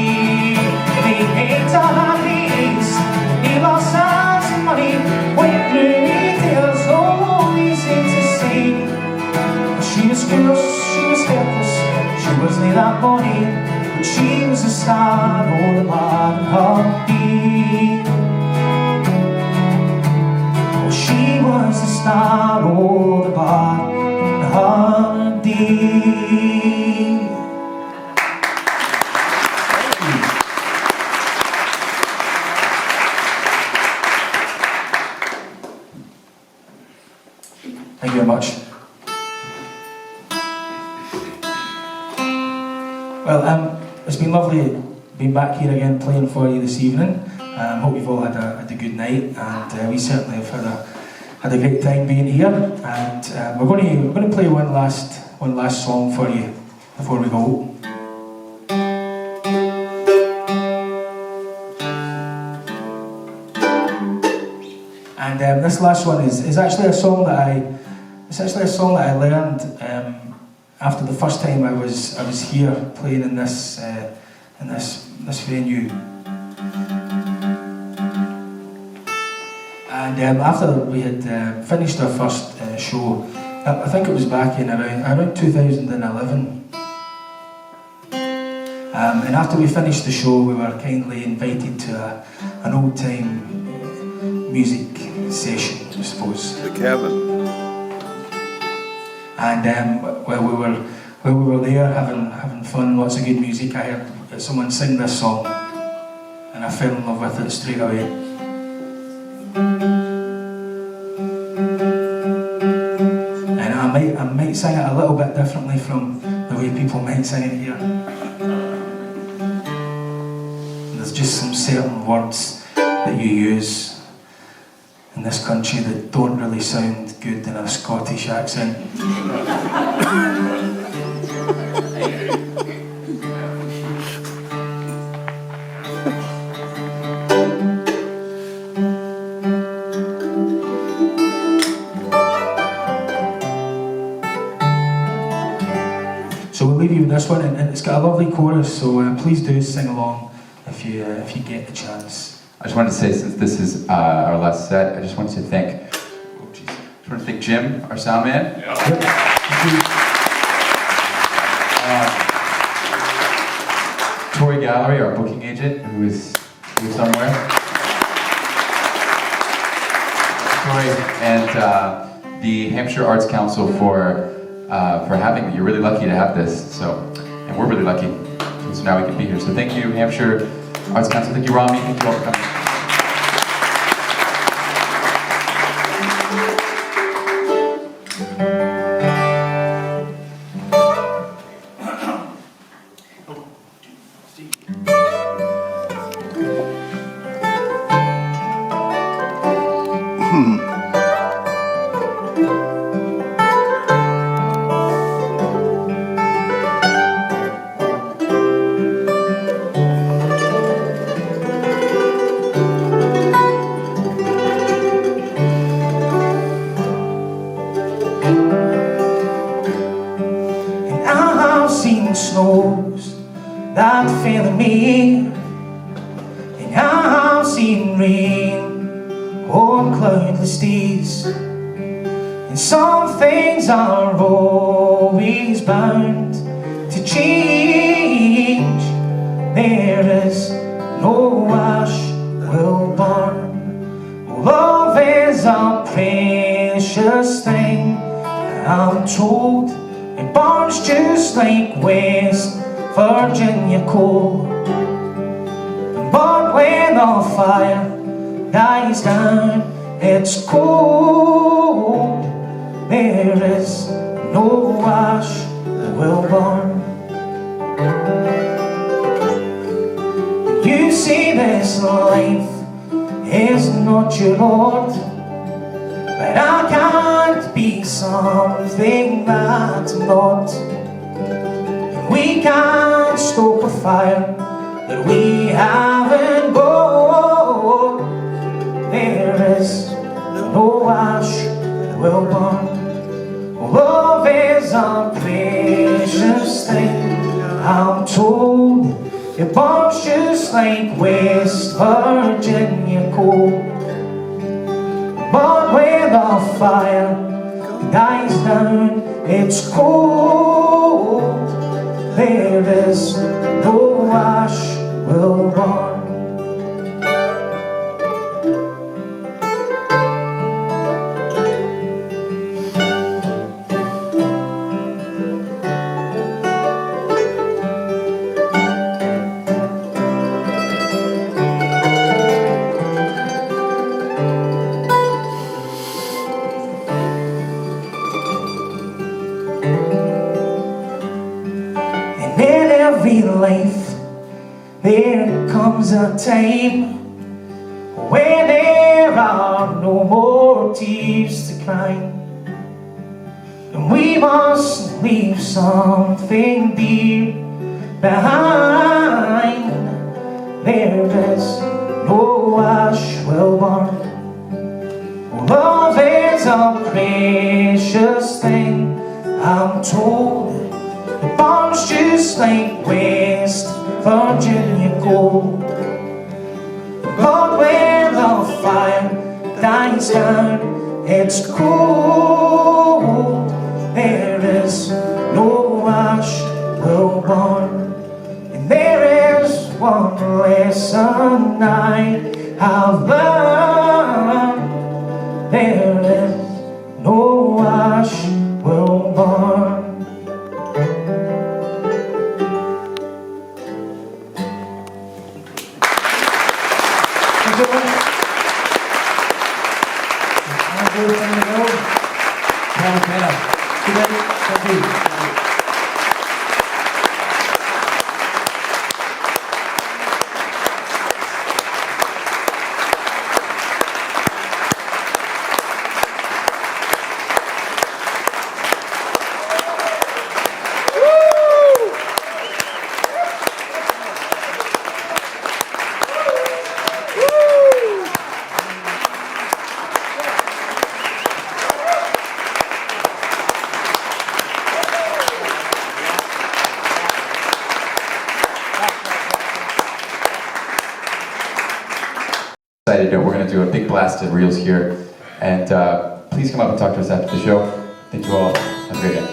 hate to have these. He lost his money, went through me tears, so easy to see. She was good, she was helpless, she was in that body, but she was a star on the bottom of the. She was a star on the bottom. Thank you very much. Well, it's been lovely being back here again playing for you this evening. Hope you've all had a good night, and we certainly have had a great time being here. And we're going to play one last song for you before we go. And this last one is actually a song that I learned after the first time I was here playing in this venue. And after we had finished our first show, I think it was back in around 2011. And after we finished the show, we were kindly invited to an old-time music session, I suppose. The cabin. And while we were there having fun, lots of good music, I heard someone sing this song, and I fell in love with it straight away. And I might sing it a little bit differently from the way people might sing it here. There's just some certain words that you use in this country that don't really sound good in a Scottish accent. So we'll leave you with this one, and it's got a lovely chorus, so please do sing along if you get the chance. I just wanted to say, since this is our last set, I just wanted to thank, Jim, our sound man. Yeah. Tori Gallery, our booking agent, who is somewhere. Tori, and the Hampshire Arts Council for having me. You're really lucky to have this, and we're really lucky. So now we can be here. So thank you, Hampshire Arts Council. Thank you, Romney. Thank you all for coming. Snows that fell in me, and I've seen rain on cloudless days, and some things are always bound to change. There is no ash will burn. Love is a precious thing, I'm told. It burns just like West Virginia coal. But when the fire dies down, it's cold. There is no ash that will burn. You see, this life is not your Lord, but I can't be something that I'm not. We can't stoke a fire that we haven't got. There is no ash that will burn. Love is a precious thing, I'm told. It burns just like West Virginia coal. But when the fire dies down, it's cold. There is no ash will burn. every comes a time when there are no more tears to cry, and we must leave something dear behind. There is no ash will burn. Love is a precious thing, I'm told. It burns just like West Virginia gold. But when the fire dies down, it's cold. There is no ash will burn. And there is one lesson I have learned. There is no ash will burn. McKenna. Thank you. Excited that we're going to do a big blast of reels here, and please come up and talk to us after the show. Thank you all. Have a great day.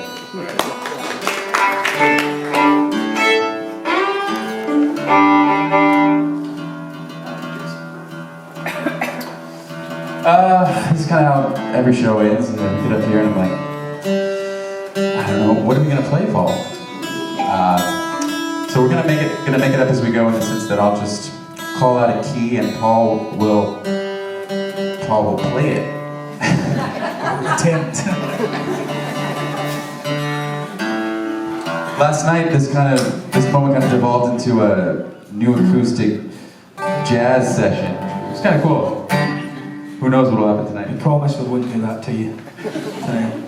This is kind of how every show ends. And I get up here and I'm like, I don't know, what are we going to play, Paul? So we're gonna make it up as we go, in the sense that I'll just call out a key and Paul will play it. Attempt. Last night, this moment kind of devolved into a new acoustic jazz session. It's kind of cool. Who knows what will happen tonight? We promise we wouldn't do that to you tonight.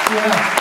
Yeah.